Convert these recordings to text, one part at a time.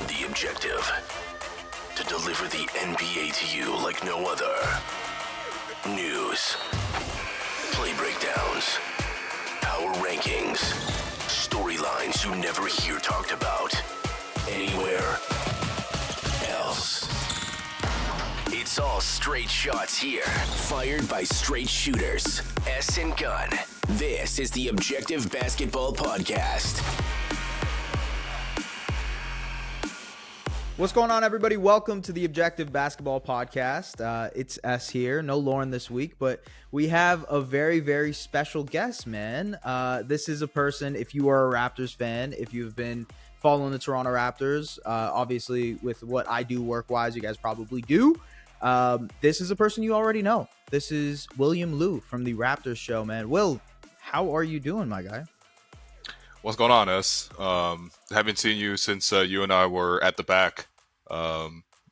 The Objective. To deliver the NBA to you like no other. News. Play breakdowns. Power rankings. Storylines you never hear talked about. Anywhere else. It's all straight shots here. Fired by straight shooters. S and Gun. This is the Objective Basketball Podcast. What's going on, everybody? Welcome to the Objective Basketball Podcast. It's S here. No Lauren this week, but we have a very, very special guest, man. This is a person, if you are a Raptors fan, if you've been following the Toronto Raptors, obviously with what I do work-wise, you guys probably do. This is a person you already know. This is William Lou from the Raptors Show, man. Will, how are you doing, my guy? What's going on, S? Haven't seen you since you and I were at the back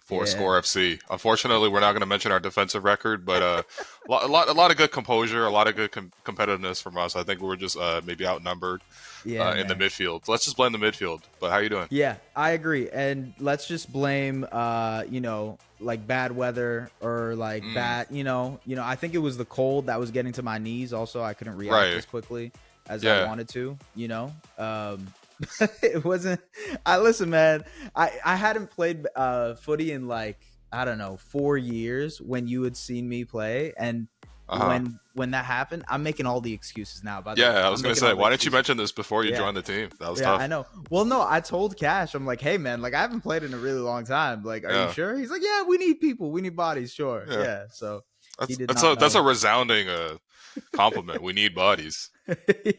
for Score FC. Unfortunately, we're not going to mention our defensive record, but a lot of good composure, a lot of good competitiveness from us. I think we were just maybe outnumbered in the midfield. Let's just blame the midfield. But how you doing? Yeah, I agree. And let's just blame, like bad weather or like bad, I think it was the cold that was getting to my knees. Also, I couldn't react as quickly as I wanted to, it wasn't. Listen, man, I hadn't played footy in like, I don't know, 4 years when you had seen me play. And when that happened, I'm making all the excuses now. I was going to say, why didn't you mention this before you joined the team? That was tough. I know. Well, no, I told Cash, I'm like, hey, man, like I haven't played in a really long time. Like, are you sure? He's like, yeah, we need people. We need bodies. Sure. Yeah. So that's a resounding compliment. We need bodies.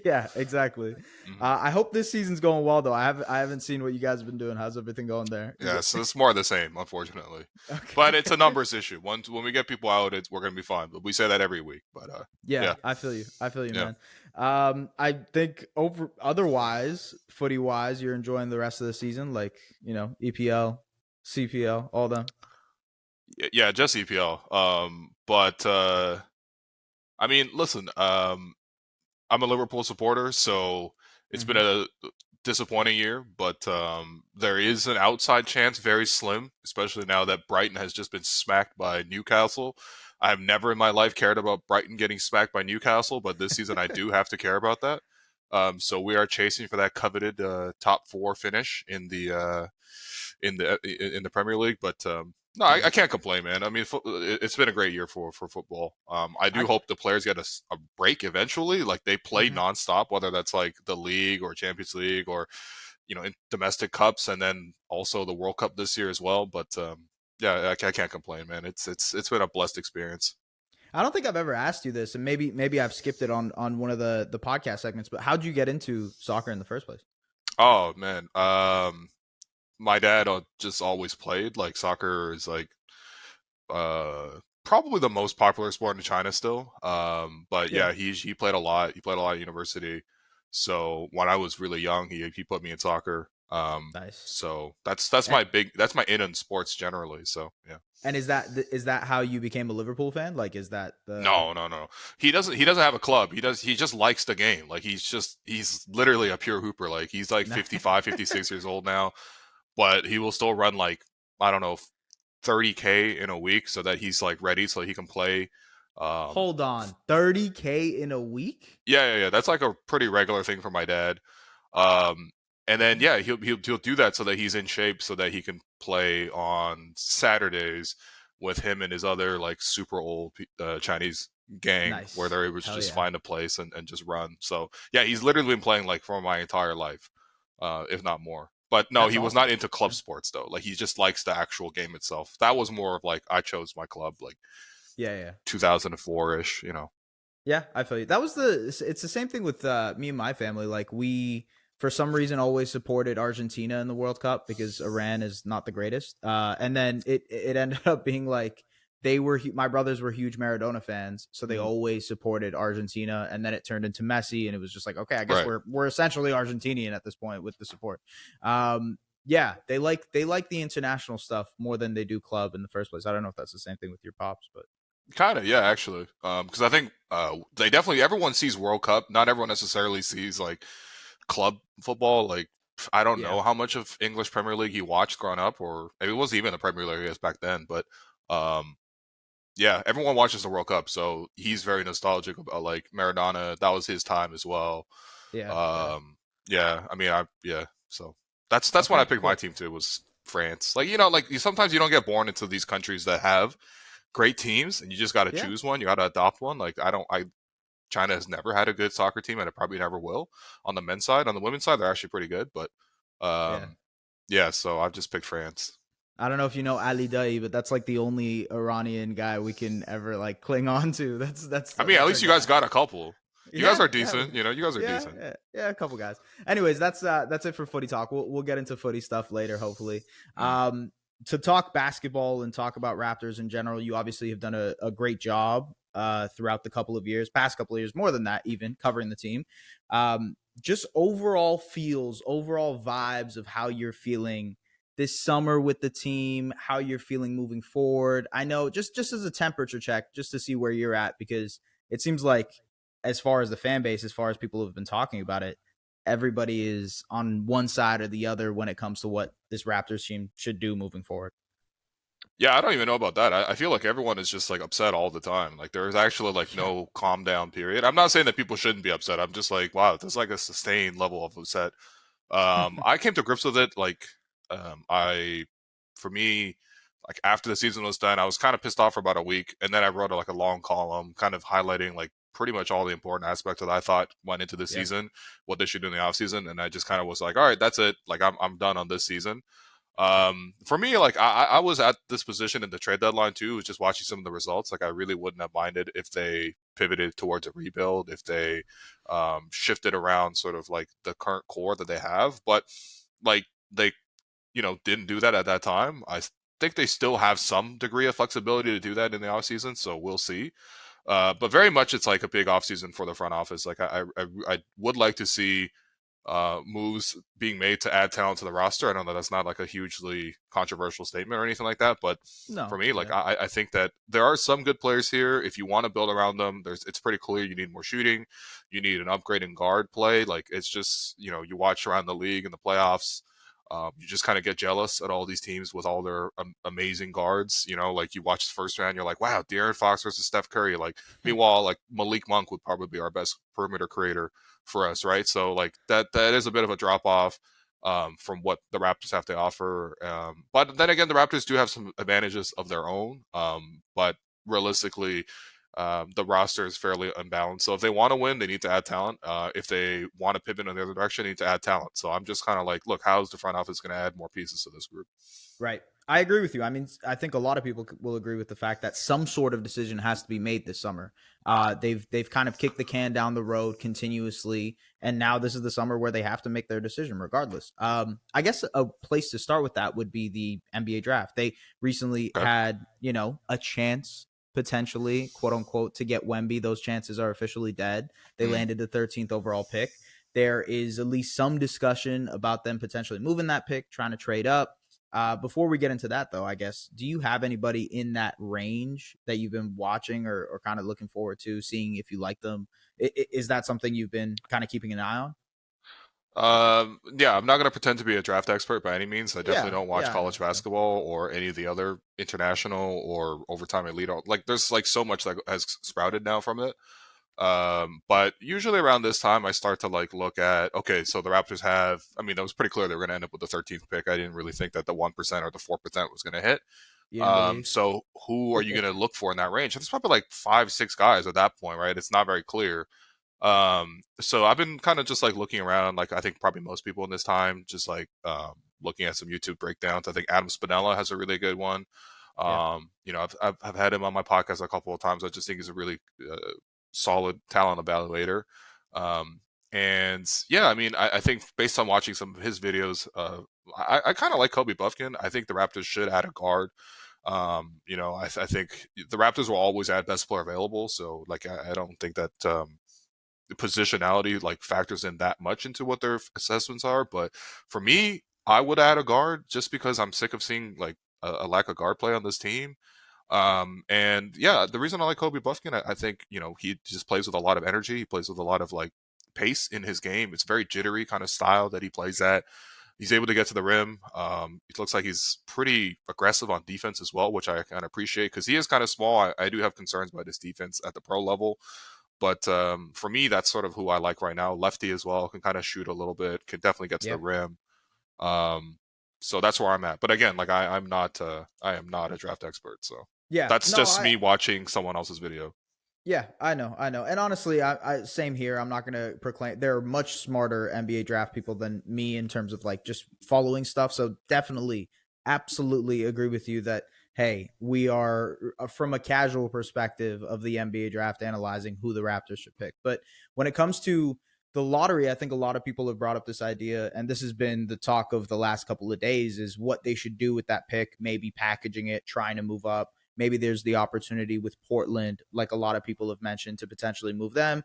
Yeah, exactly. I hope this season's going well, though. I haven't seen what you guys have been doing. How's everything going there? Yeah, so it's more of the same, unfortunately. Okay. But it's a numbers issue. When we get people out, we're going to be fine. But we say that every week. But yeah, I feel you, man. I think otherwise, footy-wise, you're enjoying the rest of the season, like, EPL, CPL, all them. Yeah, just EPL. But I mean, listen, I'm a Liverpool supporter, so it's been a disappointing year, but there is an outside chance, very slim, especially now that Brighton has just been smacked by Newcastle. I have never in my life cared about Brighton getting smacked by Newcastle, but this season I do have to care about that. So we are chasing for that coveted top 4 finish in the Premier League, but no, I can't complain, man. I mean, it's been a great year for football. I do hope the players get a break eventually. Like they play nonstop, whether that's like the league or Champions League or, in domestic cups, and then also the World Cup this year as well. But I can't complain, man. It's been a blessed experience. I don't think I've ever asked you this, and maybe I've skipped it on one of the podcast segments. But how'd you get into soccer in the first place? Oh man. My dad just always played. Like soccer is like probably the most popular sport in China still. But he played a lot. He played a lot at university. So when I was really young, he put me in soccer. Nice. So that's my in on sports generally. So yeah. And is that how you became a Liverpool fan? Like, is that the... No. He doesn't have a club. He just likes the game. Like he's literally a pure hooper. Like he's like 55, 56 years old now. But he will still run like, I don't know, 30K in a week so that he's like ready so he can play. Hold on, 30K in a week? Yeah. That's like a pretty regular thing for my dad. And then he'll do that so that he's in shape so that he can play on Saturdays with him and his other like super old Chinese gang. Nice. Where they're able to just find a place and just run. So yeah, he's literally been playing like for my entire life, if not more. But no, he was not into club sports though. Like he just likes the actual game itself. That was more of like I chose my club, like 2004-ish. Yeah, I feel you. It's the same thing with me and my family. Like we, for some reason, always supported Argentina in the World Cup because Iran is not the greatest. And then it ended up being like my brothers were huge Maradona fans, so they always supported Argentina, and then it turned into Messi, and it was just like, okay, I guess we're essentially Argentinian at this point with the support. They like the international stuff more than they do club in the first place. I don't know if that's the same thing with your pops, but kind of, yeah, actually, because I think everyone sees World Cup. Not everyone necessarily sees like club football. Like I don't Yeah. know how much of English Premier League he watched growing up, or maybe it wasn't even the Premier League, I guess, back then. But yeah, everyone watches the World Cup, so he's very nostalgic about like Maradona. That was his time as well. Yeah. Yeah. Yeah, I mean, yeah. So that's when I Okay. picked my Cool. team too, was France. Like, you know, like sometimes you don't get born into these countries that have great teams, and you just got to Yeah. choose one. You got to adopt one. Like, China has never had a good soccer team, and it probably never will. On the men's side, on the women's side, they're actually pretty good. But Yeah. yeah, so I've just picked France. I don't know if you know Ali Dai, but that's like the only Iranian guy we can ever like cling on to. I mean, at least you guys got a couple. You guys are decent. You know, you guys are decent. A couple guys. Anyways, that's it for footy talk. We'll get into footy stuff later, hopefully. To talk basketball and talk about Raptors in general, you obviously have done a great job throughout the past couple of years, more than that, even covering the team. Just overall feels, overall vibes of how you're feeling this summer with the team, how you're feeling moving forward. I know just as a temperature check, just to see where you're at, because it seems like as far as the fan base, as far as people have been talking about it, everybody is on one side or the other when it comes to what this Raptors team should do moving forward. Yeah, I don't even know about that. I feel like everyone is just like upset all the time. Like there's actually like no calm down period. I'm not saying that people shouldn't be upset. I'm just like, wow, there's like a sustained level of upset. I came to grips with it. Like, for me, like after the season was done, I was kind of pissed off for about a week, and then I wrote like a long column, kind of highlighting like pretty much all the important aspects that I thought went into the season, what they should do in the offseason, and I just kind of was like, all right, that's it. Like I'm done on this season. For me, like I was at this position in the trade deadline too, was just watching some of the results. Like I really wouldn't have minded if they pivoted towards a rebuild, if they shifted around sort of like the current core that they have. But like they, didn't do that at that time. I think they still have some degree of flexibility to do that in the offseason, so we'll see. But very much it's like a big offseason for the front office. Like I would like to see moves being made to add talent to the roster. I know that that's not like a hugely controversial statement or anything like that, but for me, like I think that there are some good players here. If you want to build around them, it's pretty clear you need more shooting, you need an upgrade in guard play. Like it's just you watch around the league in the playoffs. You just kind of get jealous at all these teams with all their amazing guards. Like you watch the first round, you're like, wow, De'Aaron Fox versus Steph Curry. Like, meanwhile, like Malik Monk would probably be our best perimeter creator for us, right? So like that is a bit of a drop off from what the Raptors have to offer. But then again, the Raptors do have some advantages of their own. But realistically, the roster is fairly unbalanced. So if they want to win, they need to add talent. If they want to pivot in the other direction, they need to add talent. So I'm just kind of like, look, how's the front office going to add more pieces to this group? Right. I agree with you. I mean, I think a lot of people will agree with the fact that some sort of decision has to be made this summer. They've kind of kicked the can down the road continuously, and now this is the summer where they have to make their decision regardless. I guess a place to start with that would be the NBA draft. They recently had, a chance potentially, quote unquote, to get Wemby. Those chances are officially dead. They landed the 13th overall pick. There is at least some discussion about them potentially moving that pick, trying to trade up. Before we get into that, though, I guess, do you have anybody in that range that you've been watching or kind of looking forward to seeing if you like them? Is that something you've been kind of keeping an eye on? Yeah, I'm not going to pretend to be a draft expert by any means. I definitely don't watch college basketball or any of the other international or overtime elite. Like, there's like so much that has sprouted now from it. But usually around this time, I start to like look at, okay, so the Raptors have, I mean, that was pretty clear they were going to end up with the 13th pick. I didn't really think that the 1% or the 4% was going to hit. So who are you going to look for in that range? It's probably like 5-6 guys at that point, right? It's not very clear. So I've been kind of just like looking around, like I think probably most people in this time, just like looking at some YouTube breakdowns. I think Adam Spinella has a really good one. I've had him on my podcast a couple of times. I just think he's a really solid talent evaluator. And yeah, I mean, I think based on watching some of his videos, I kind of like Kobe Buffkin. I think the Raptors should add a guard. I think the Raptors will always add best player available. So like, I don't think that the positionality like factors in that much into what their assessments are. But for me, I would add a guard just because I'm sick of seeing like a lack of guard play on this team. And yeah, the reason I like Kobe Buffkin, I think, he just plays with a lot of energy. He plays with a lot of like pace in his game. It's very jittery kind of style that he plays at. He's able to get to the rim. It looks like he's pretty aggressive on defense as well, which I kind of appreciate because he is kind of small. I do have concerns about his defense at the pro level. But for me, that's sort of who I like right now. Lefty as well, can kind of shoot a little bit, can definitely get to the rim. So that's where I'm at. But again, like I am not a draft expert. So that's just me watching someone else's video. Yeah, I know. And honestly, I same here. I'm not going to proclaim. There are much smarter NBA draft people than me in terms of like just following stuff. So definitely, absolutely agree with you that, hey, we are from a casual perspective of the NBA draft analyzing who the Raptors should pick. But when it comes to the lottery, I think a lot of people have brought up this idea, and this has been the talk of the last couple of days, is what they should do with that pick, maybe packaging it, trying to move up. Maybe there's the opportunity with Portland, like a lot of people have mentioned, to potentially move them.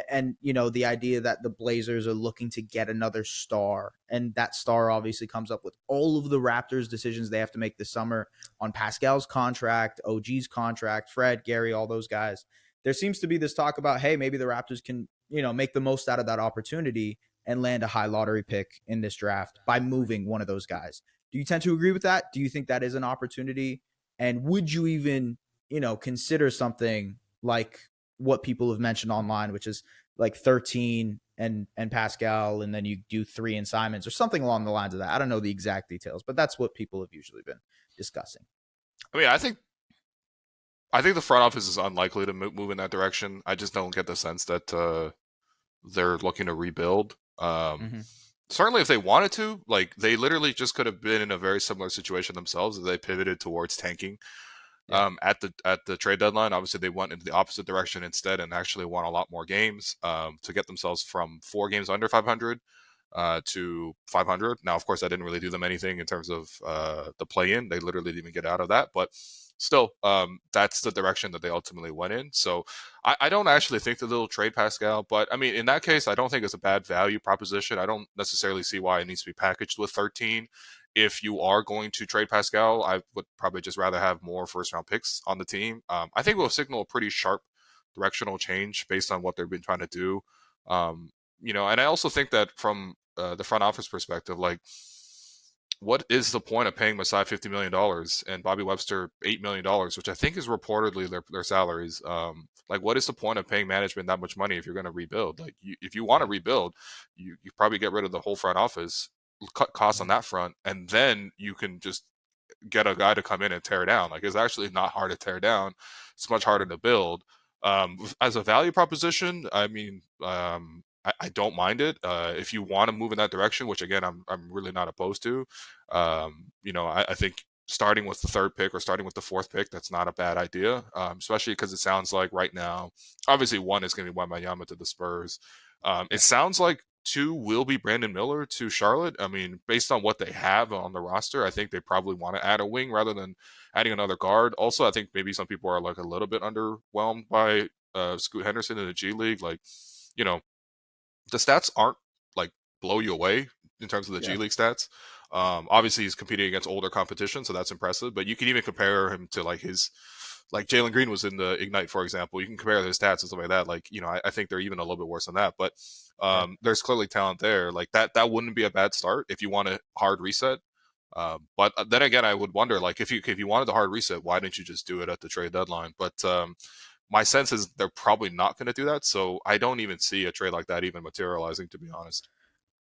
And, you know, the idea that the Blazers are looking to get another star. And that star obviously comes up with all of the Raptors' decisions they have to make this summer on Pascal's contract, OG's contract, Fred, Gary, all those guys. There seems to be this talk about, hey, maybe the Raptors can, you know, make the most out of that opportunity and land a high lottery pick in this draft by moving one of those guys. Do you tend to agree with that? Do you think that is an opportunity? And would you even, you know, consider something like what people have mentioned online, which is like 13 and Pascal, and then you do 3 in Simons or something along the lines of that? I don't know the exact details, but that's what people have usually been discussing. I mean, I think the front office is unlikely to move in that direction. I just don't get the sense that they're looking to rebuild. Certainly if they wanted to, like they literally just could have been in a very similar situation themselves if they pivoted towards tanking at the trade deadline. Obviously they went into the opposite direction instead and actually won a lot more games to get themselves from 4 games under 500 to 500. Now, of course, that didn't really do them anything in terms of the play-in. They literally didn't even get out of that, but still, that's the direction that they ultimately went in. So I don't actually think that they'll trade Pascal, but I mean, in that case, I don't think it's a bad value proposition. I don't necessarily see why it needs to be packaged with 13. If you are going to trade Pascal, I would probably just rather have more first-round picks on the team. I think it will signal a pretty sharp directional change based on what they've been trying to do. You know, and I also think that from the front office perspective, like, what is the point of paying Masai $50 million and Bobby Webster $8 million, which I think is reportedly their salaries? Like, what is the point of paying management that much money if you're going to rebuild? Like, if you want to rebuild, you probably get rid of the whole front office, cut costs on that front, and then you can just get a guy to come in and tear down. Like, it's actually not hard to tear down. It's much harder to build. As a value proposition, I mean, I don't mind it. If you want to move in that direction, which again, I'm really not opposed to. You know, I think starting with the 3rd pick or starting with the 4th pick, that's not a bad idea. Especially because it sounds like right now, obviously 1 is going to be Wembanyama to the Spurs. It sounds like 2 will be Brandon Miller to Charlotte. I mean, based on what they have on the roster, I think they probably want to add a wing rather than adding another guard. Also, I think maybe some people are like a little bit underwhelmed by Scoot Henderson in the G League. Like, you know, the stats aren't like blow you away in terms of the G League stats. Obviously he's competing against older competition, so that's impressive, but you can even compare him to like Jalen Green was in the Ignite, for example. You can compare his stats and stuff like that. Like, you know, I think they're even a little bit worse than that, but there's clearly talent there. Like that wouldn't be a bad start if you want a hard reset. But then again, I would wonder, like, if you wanted the hard reset, why didn't you just do it at the trade deadline? But my sense is they're probably not going to do that. So I don't even see a trade like that even materializing, to be honest.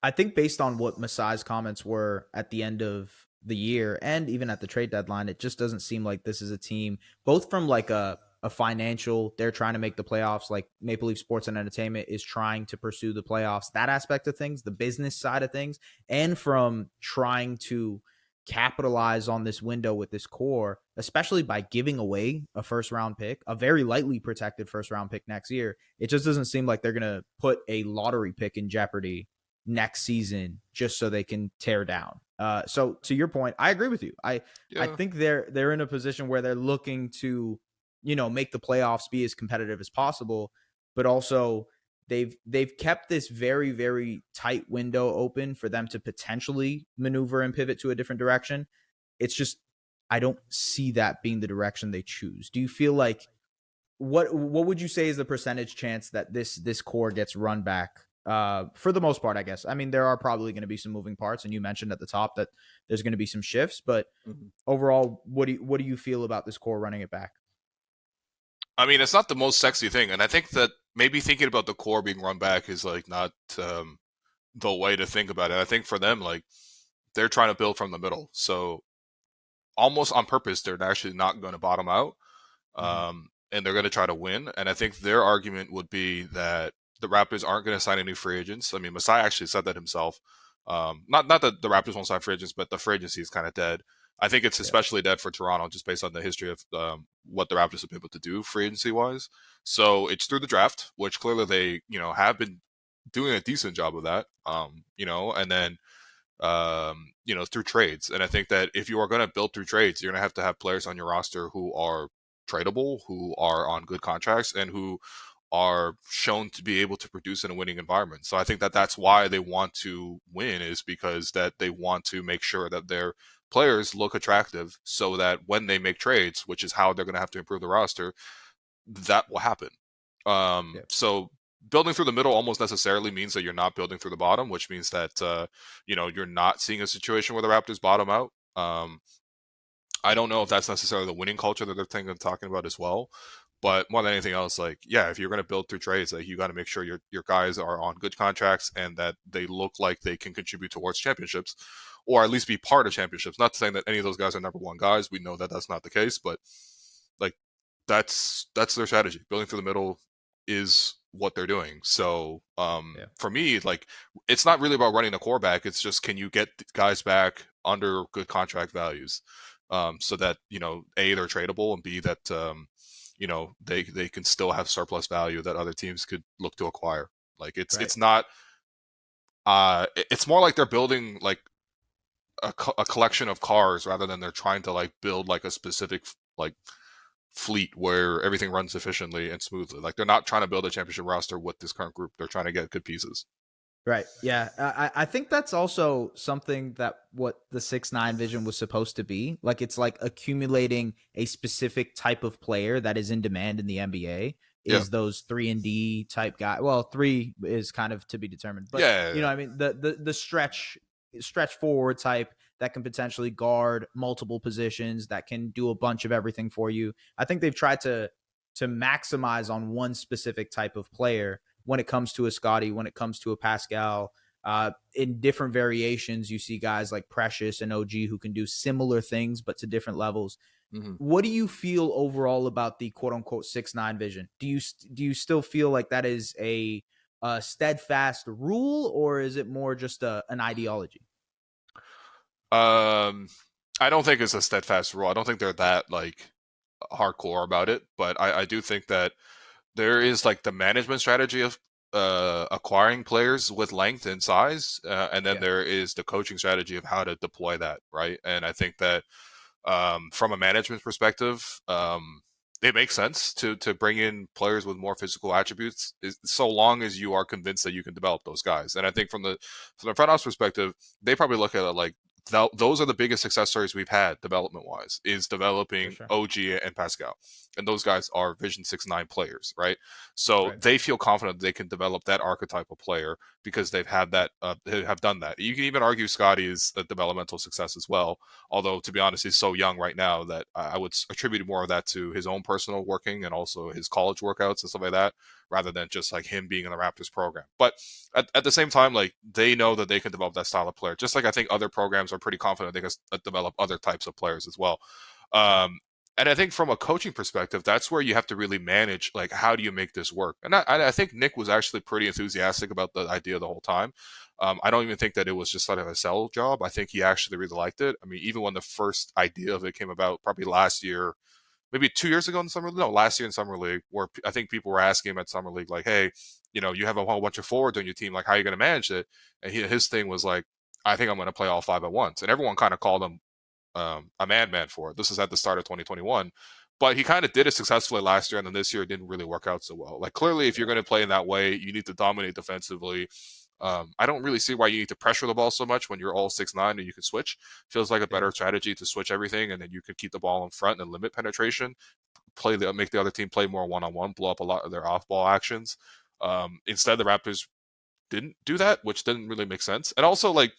I think based on what Masai's comments were at the end of the year and even at the trade deadline, it just doesn't seem like this is a team, both from like a financial, they're trying to make the playoffs, like Maple Leaf Sports and Entertainment is trying to pursue the playoffs, that aspect of things, the business side of things, and from trying to capitalize on this window with this core, especially by giving away a 1st round pick, a very lightly protected 1st round pick next year. It just doesn't seem like they're going to put a lottery pick in jeopardy next season just so they can tear down. So to your point, I agree with you. I think they're in a position where they're looking to, you know, make the playoffs, be as competitive as possible, but also they've kept this very, very tight window open for them to potentially maneuver and pivot to a different direction. It's just, I don't see that being the direction they choose. Do you feel like, what would you say is the percentage chance that this core gets run back for the most part, I guess. I mean, there are probably going to be some moving parts, and you mentioned at the top that there's going to be some shifts, but overall, what do you feel about this core running it back? I mean, it's not the most sexy thing, and I think that maybe thinking about the core being run back is like not the way to think about it. I think for them, like they're trying to build from the middle, so almost on purpose, they're actually not going to bottom out, and they're going to try to win. And I think their argument would be that the Raptors aren't going to sign any free agents. I mean, Masai actually said that himself. Not that the Raptors won't sign free agents, but the free agency is kind of dead. I think it's especially dead for Toronto, just based on the history of what the Raptors have been able to do free agency wise. So it's through the draft, which clearly they have been doing a decent job of that. And then through trades. And I think that if you are going to build through trades, you're going to have players on your roster who are tradable, who are on good contracts, and who are shown to be able to produce in a winning environment. So I think that that's why they want to win, is because that they want to make sure that their players look attractive, so that when they make trades, which is how they're going to have to improve the roster, that will happen. So building through the middle almost necessarily means that you're not building through the bottom, which means that you're not seeing a situation where the Raptors bottom out. I don't know if that's necessarily the winning culture that they're talking about as well. But more than anything else, like, yeah, if you're going to build through trades, like, you got to make sure your guys are on good contracts and that they look like they can contribute towards championships, or at least be part of championships. Not saying that any of those guys are number one guys. We know that that's not the case, but like that's their strategy. Building through the middle is what they're doing. So for me, like, it's not really about running the core back. It's just, can you get guys back under good contract values, so that A, they're tradable, and B, that they can still have surplus value that other teams could look to acquire. Like it's not it's more like they're building like a collection of cars, rather than they're trying to like build like a specific like fleet where everything runs efficiently and smoothly. Like, they're not trying to build a championship roster with this current group. They're trying to get good pieces. Right. Yeah. I think that's also something that what the 6-9 vision was supposed to be. Like, it's like accumulating a specific type of player that is in demand in the NBA is those 3-and-D type guy. Well, 3 is kind of to be determined, but I mean, the stretch forward type that can potentially guard multiple positions, that can do a bunch of everything for you. I think they've tried to maximize on one specific type of player when it comes to a Scotty, when it comes to a Pascal. In different variations, you see guys like Precious and OG who can do similar things, but to different levels. What do you feel overall about the quote unquote 6-9 vision? Do you still feel like that is a steadfast rule, or is it more just an ideology? I don't think it's a steadfast rule. I don't think they're that like hardcore about it, but I do think that there is like the management strategy of acquiring players with length and size, and then there is the coaching strategy of how to deploy that, right? And I think that from a management perspective, it makes sense to bring in players with more physical attributes, so long as you are convinced that you can develop those guys. And I think from the front office perspective, they probably look at it like, those are the biggest success stories we've had development-wise, is developing OG and Pascal. And those guys are Vision 6-9 players, right? So they feel confident they can develop that archetype of player because they've had that, they have done that. You can even argue Scotty is a developmental success as well, although, to be honest, he's so young right now that I would attribute more of that to his own personal working and also his college workouts and stuff like that, rather than just like him being in the Raptors program. But at the same time, like, they know that they can develop that style of player, just like I think other programs are pretty confident they can develop other types of players as well. And I think from a coaching perspective, that's where you have to really manage, like, how do you make this work? And I think Nick was actually pretty enthusiastic about the idea the whole time. I don't even think that it was just sort of a sell job. I think he actually really liked it. I mean, even when the first idea of it came about, probably last year, maybe 2 years ago in Summer League, no, last year in Summer League, where I think people were asking him at Summer League, like, hey, you have a whole bunch of forwards on your team, like, how are you going to manage it? And his thing was like, I think I'm going to play all 5 at once. And everyone kind of called him a madman for it. This is at the start of 2021. But he kind of did it successfully last year, and then this year it didn't really work out so well. Like, clearly, if you're going to play in that way, you need to dominate defensively. I don't really see why you need to pressure the ball so much when you're all 6'9" and you can switch. Feels like a better strategy to switch everything, and then you can keep the ball in front and limit penetration. Make the other team play more one-on-one, blow up a lot of their off-ball actions. Instead, the Raptors didn't do that, which didn't really make sense. And also, like,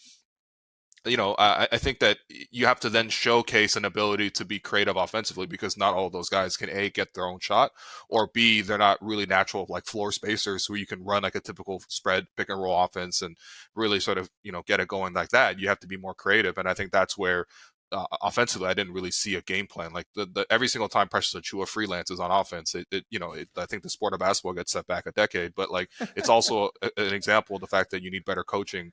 I think that you have to then showcase an ability to be creative offensively, because not all of those guys can A, get their own shot, or B, they're not really natural like floor spacers who you can run like a typical spread pick and roll offense and really sort of, get it going like that. You have to be more creative. And I think that's where offensively, I didn't really see a game plan. Like the every single time Precious Achiuwa freelances on offense, I think the sport of basketball gets set back a decade. But like, it's also an example of the fact that you need better coaching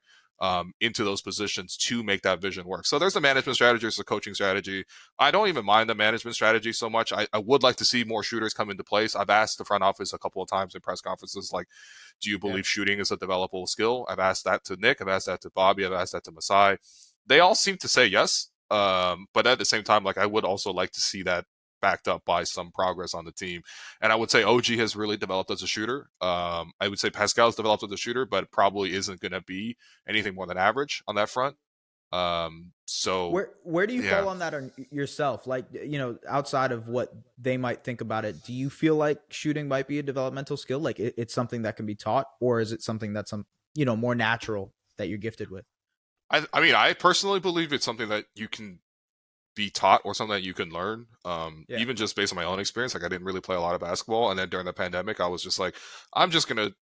into those positions to make that vision work. So there's the management strategy, there's the coaching strategy. I don't even mind the management strategy so much. I would like to see more shooters come into place. I've asked the front office a couple of times in press conferences, like, do you believe shooting is a developable skill? I've asked that to Nick. I've asked that to Bobby. I've asked that to Masai. They all seem to say yes. But at the same time, like, I would also like to see that backed up by some progress on the team. And I would say OG has really developed as a shooter. I would say Pascal's developed as a shooter, but probably isn't going to be anything more than average on that front. So where do you fall on that yourself? Like, outside of what they might think about it, do you feel like shooting might be a developmental skill? Like it's something that can be taught, or is it something that's more natural that you're gifted with? I mean, I personally believe it's something that you can be taught or something that you can learn. Even just based on my own experience, like I didn't really play a lot of basketball. And then during the pandemic, I was just like, I'm just going to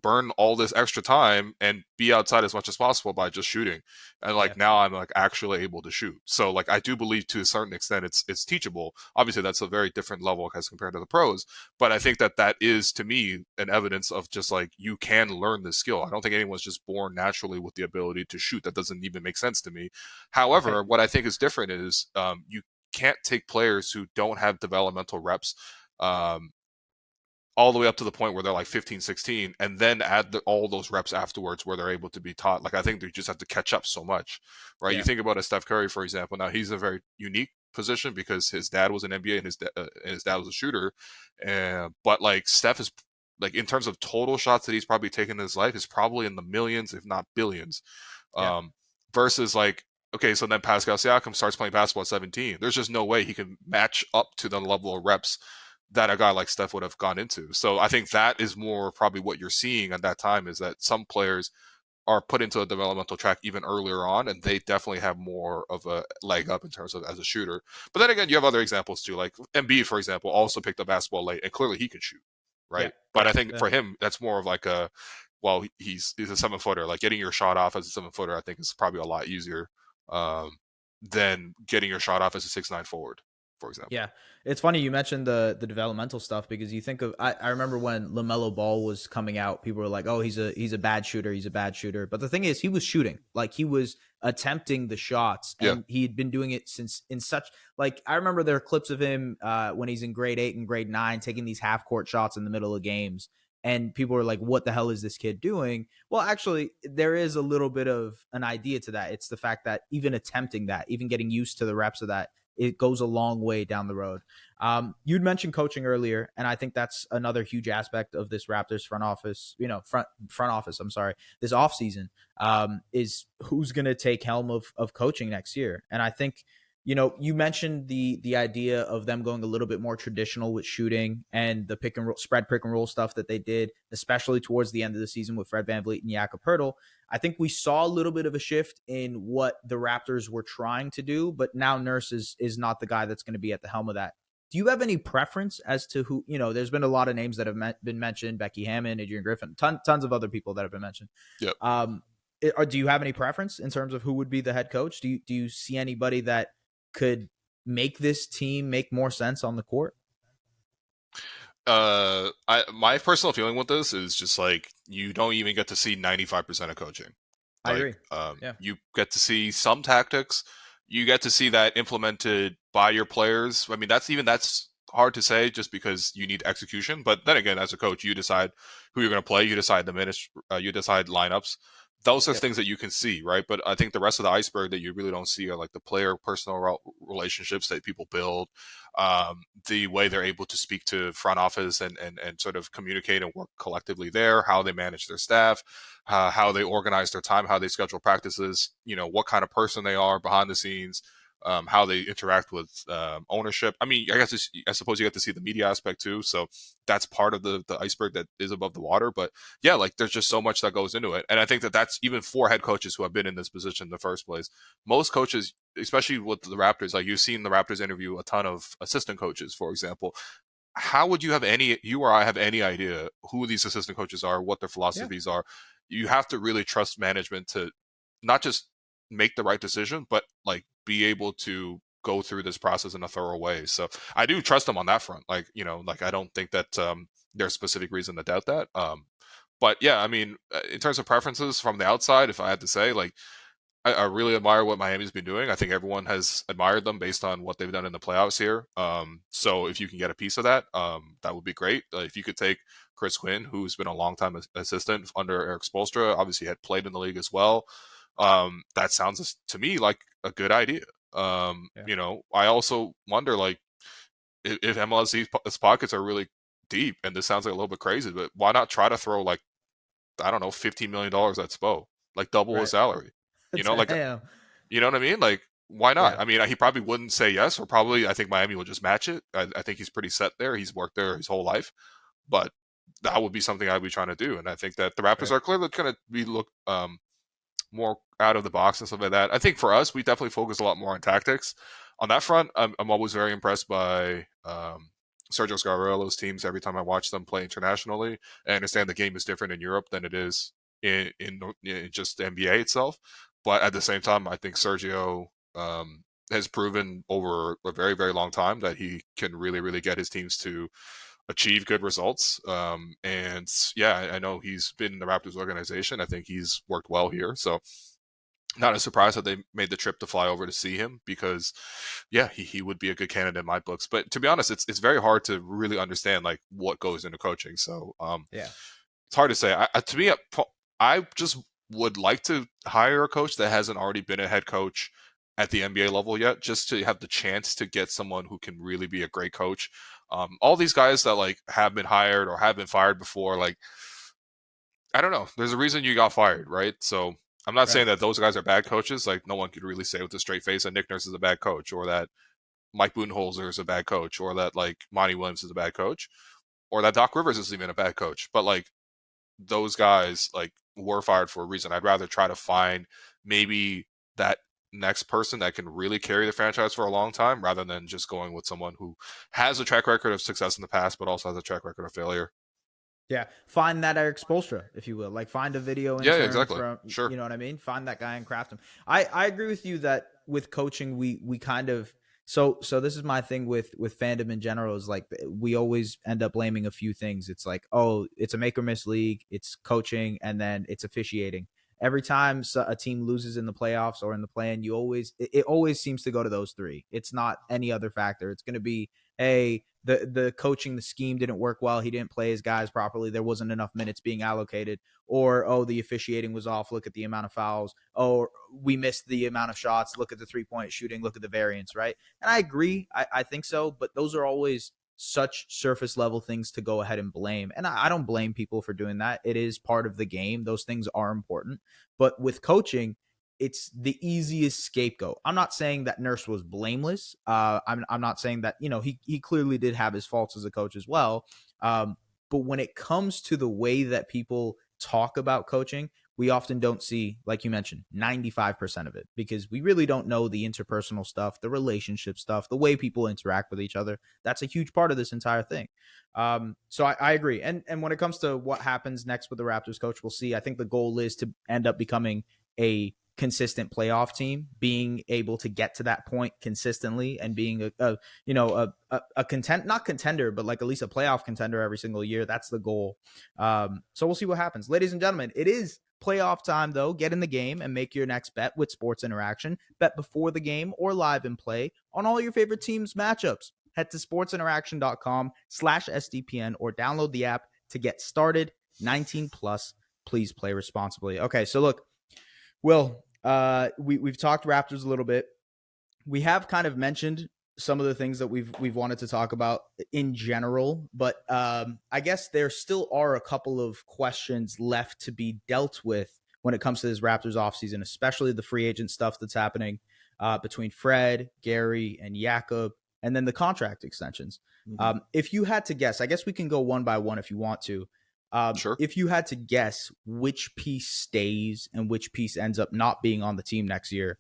burn all this extra time and be outside as much as possible by just shooting. And like now I'm like actually able to shoot. So like I do believe to a certain extent it's teachable. Obviously that's a very different level as compared to the pros, but I think that is to me an evidence of just like you can learn this skill. I don't think anyone's just born naturally with the ability to shoot. That doesn't even make sense to me. However, what I think is different is you can't take players who don't have developmental reps all the way up to the point where they're like 15, 16, and then add all those reps afterwards where they're able to be taught. Like, I think they just have to catch up so much, right? Yeah. You think about a Steph Curry, for example. Now, he's in a very unique position because his dad was an NBA and his dad was a shooter. But, like, Steph is, like, in terms of total shots that he's probably taken in his life, is probably in the millions, if not billions. Versus, like, okay, so then Pascal Siakam starts playing basketball at 17. There's just no way he can match up to the level of reps that a guy like Steph would have gone into. So I think that is more probably what you're seeing at that time, is that some players are put into a developmental track even earlier on, and they definitely have more of a leg up in terms of as a shooter. But then again, you have other examples too, like Embiid, for example, also picked up basketball late, and clearly he can shoot, right? But I think for him, that's more of like he's a 7-footer. Like getting your shot off as a 7-footer, I think is probably a lot easier than getting your shot off as a 6'9" forward, for example. Yeah, it's funny you mentioned the developmental stuff, because you think of I remember when LaMelo Ball was coming out, people were like, oh, he's a bad shooter. But the thing is, he was shooting, like he was attempting the shots, and he'd been doing it since in such, like, I remember there are clips of him when he's in grade 8 and grade 9 taking these half court shots in the middle of games, and people were like, what the hell is this kid doing? Well, actually, there is a little bit of an idea to that. It's the fact that even attempting that, even getting used to the reps of that, it goes a long way down the road. You'd mentioned coaching earlier, and I think that's another huge aspect of this Raptors front office, this offseason, is who's going to take helm of coaching next year. And I think, you mentioned the idea of them going a little bit more traditional with shooting and the pick and roll stuff that they did, especially towards the end of the season with Fred VanVleet and Jakob Poeltl. I think we saw a little bit of a shift in what the Raptors were trying to do, but now Nurse is not the guy that's going to be at the helm of that. Do you have any preference as to who, there's been a lot of names that have been mentioned, Becky Hammond, Adrian Griffin, tons of other people that have been mentioned. Yep. Do you have any preference in terms of who would be the head coach? Do you see anybody that could make this team make more sense on the court? My personal feeling with this is just like, you don't even get to see 95% of coaching. I agree. You get to see some tactics. You get to see that implemented by your players. I mean, that's hard to say just because you need execution. But then again, as a coach, you decide who you're going to play. You decide the minutes. You decide lineups. Those are things that you can see, right? But I think the rest of the iceberg that you really don't see are like the player personal relationships that people build, the way they're able to speak to front office and sort of communicate and work collectively there, how they manage their staff, how they organize their time, how they schedule practices, what kind of person they are behind the scenes. how they interact with ownership. I mean, I suppose you get to see the media aspect too, so that's part of the iceberg that is above the water. But yeah, like there's just so much that goes into it, and I think that that's even for head coaches who have been in this position in the first place. Most coaches, especially with the Raptors, like you've seen the Raptors interview a ton of assistant coaches, for example. How would you or I have any idea who these assistant coaches are, what their philosophies are? You have to really trust management to not just make the right decision, but like be able to go through this process in a thorough way. So I do trust them on that front. Like, like I don't think that there's specific reason to doubt that. But yeah, I mean, in terms of preferences from the outside, if I had to say, like, I really admire what Miami's been doing. I think everyone has admired them based on what they've done in the playoffs here. So if you can get a piece of that, that would be great. If you could take Chris Quinn, who's been a long-time assistant under Eric Spoelstra, obviously had played in the league as well. That sounds to me like a good idea. I also wonder, like, if MLS's pockets are really deep, and this sounds like a little bit crazy, but why not try to throw, like, I don't know, $15 million at Spo, like double his salary? Like, you know what I mean? Like, why not? Yeah. I mean, he probably wouldn't say yes, or probably I think Miami will just match it. I think he's pretty set there. He's worked there his whole life, but that would be something I'd be trying to do. And I think that the Raptors are clearly going to be more out of the box and stuff like that. I think for us, we definitely focus a lot more on tactics. On that front, I'm always very impressed by Sergio Scariolo's teams every time I watch them play internationally. I understand the game is different in Europe than it is in just the NBA itself. But at the same time, I think Sergio has proven over a very, very long time that he can really, really get his teams to achieve good results. And yeah, I know he's been in the Raptors organization. I think he's worked well here. So not a surprise that they made the trip to fly over to see him, because yeah, he would be a good candidate in my books. But to be honest, it's very hard to really understand like what goes into coaching. So it's hard to say. To me, I just would like to hire a coach that hasn't already been a head coach at the NBA level yet, just to have the chance to get someone who can really be a great coach. All these guys that like have been hired or have been fired before, like, I don't know. There's a reason you got fired, right? So I'm not saying that those guys are bad coaches. Like, no one could really say with a straight face that Nick Nurse is a bad coach, or that Mike Budenholzer is a bad coach, or that like Monty Williams is a bad coach, or that Doc Rivers is even a bad coach. But like, those guys like were fired for a reason. I'd rather try to find maybe that next person that can really carry the franchise for a long time, rather than just going with someone who has a track record of success in the past, but also has a track record of failure. Yeah, find that Eric Spoelstra, if you will. Like, find a video. Exactly. Sure. You know what I mean? Find that guy and craft him. I agree with you that with coaching, we kind of so this is my thing with fandom in general, is like we always end up blaming a few things. It's like, oh, it's a make or miss league, it's coaching, and then it's officiating. Every time a team loses in the playoffs or in the play-in, it always seems to go to those three. It's not any other factor. It's going to be, hey, the coaching, the scheme didn't work well. He didn't play his guys properly. There wasn't enough minutes being allocated. Or, oh, the officiating was off. Look at the amount of fouls. Or we missed the amount of shots. Look at the three-point shooting. Look at the variance, right? And I agree. I think so. But those are always such surface level things to go ahead and blame. And I don't blame people for doing that. It is part of the game. Those things are important. But with coaching, it's the easiest scapegoat. I'm not saying that Nurse was blameless. I'm not saying that, he clearly did have his faults as a coach as well. But when it comes to the way that people talk about coaching, we often don't see, like you mentioned, 95% of it, because we really don't know the interpersonal stuff, the relationship stuff, the way people interact with each other. That's a huge part of this entire thing. So I agree. And when it comes to what happens next with the Raptors coach, we'll see. I think the goal is to end up becoming a consistent playoff team, being able to get to that point consistently, and being not contender, but like at least a playoff contender every single year. That's the goal. So we'll see what happens. Ladies and gentlemen, it is playoff time, though. Get in the game and make your next bet with Sports Interaction. Bet before the game or live in play on all your favorite teams' matchups. Head to sportsinteraction.com/SDPN or download the app to get started. 19 plus. Please play responsibly. Okay, so look, Will, we've talked Raptors a little bit. We have kind of mentioned some of the things that we've wanted to talk about in general, but I guess there still are a couple of questions left to be dealt with when it comes to this Raptors offseason, especially the free agent stuff that's happening. between Fred, Gary, and Jakob, and then the contract extensions. If you had to guess, I guess we can go one by one if you want to. Sure. If you had to guess which piece stays and which piece ends up not being on the team next year,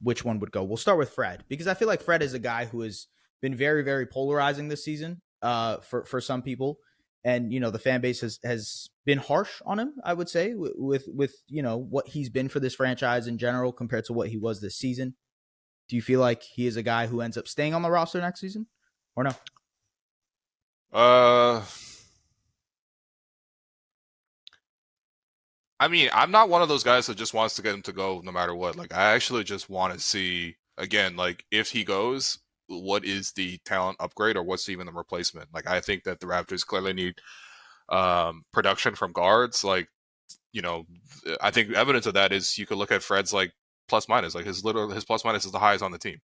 which one would go? We'll start with Fred, because I feel like Fred is a guy who has been very, very polarizing this season for some people. And, the fan base has been harsh on him, I would say, with what he's been for this franchise in general compared to what he was this season. Do you feel like he is a guy who ends up staying on the roster next season or no? I mean, I'm not one of those guys that just wants to get him to go no matter what. Like, I actually just want to see, again, like, if he goes, what is the talent upgrade or what's even the replacement? Like, I think that the Raptors clearly need production from guards. Like, I think evidence of that is you could look at Fred's like plus minus. Like his plus minus is the highest on the team.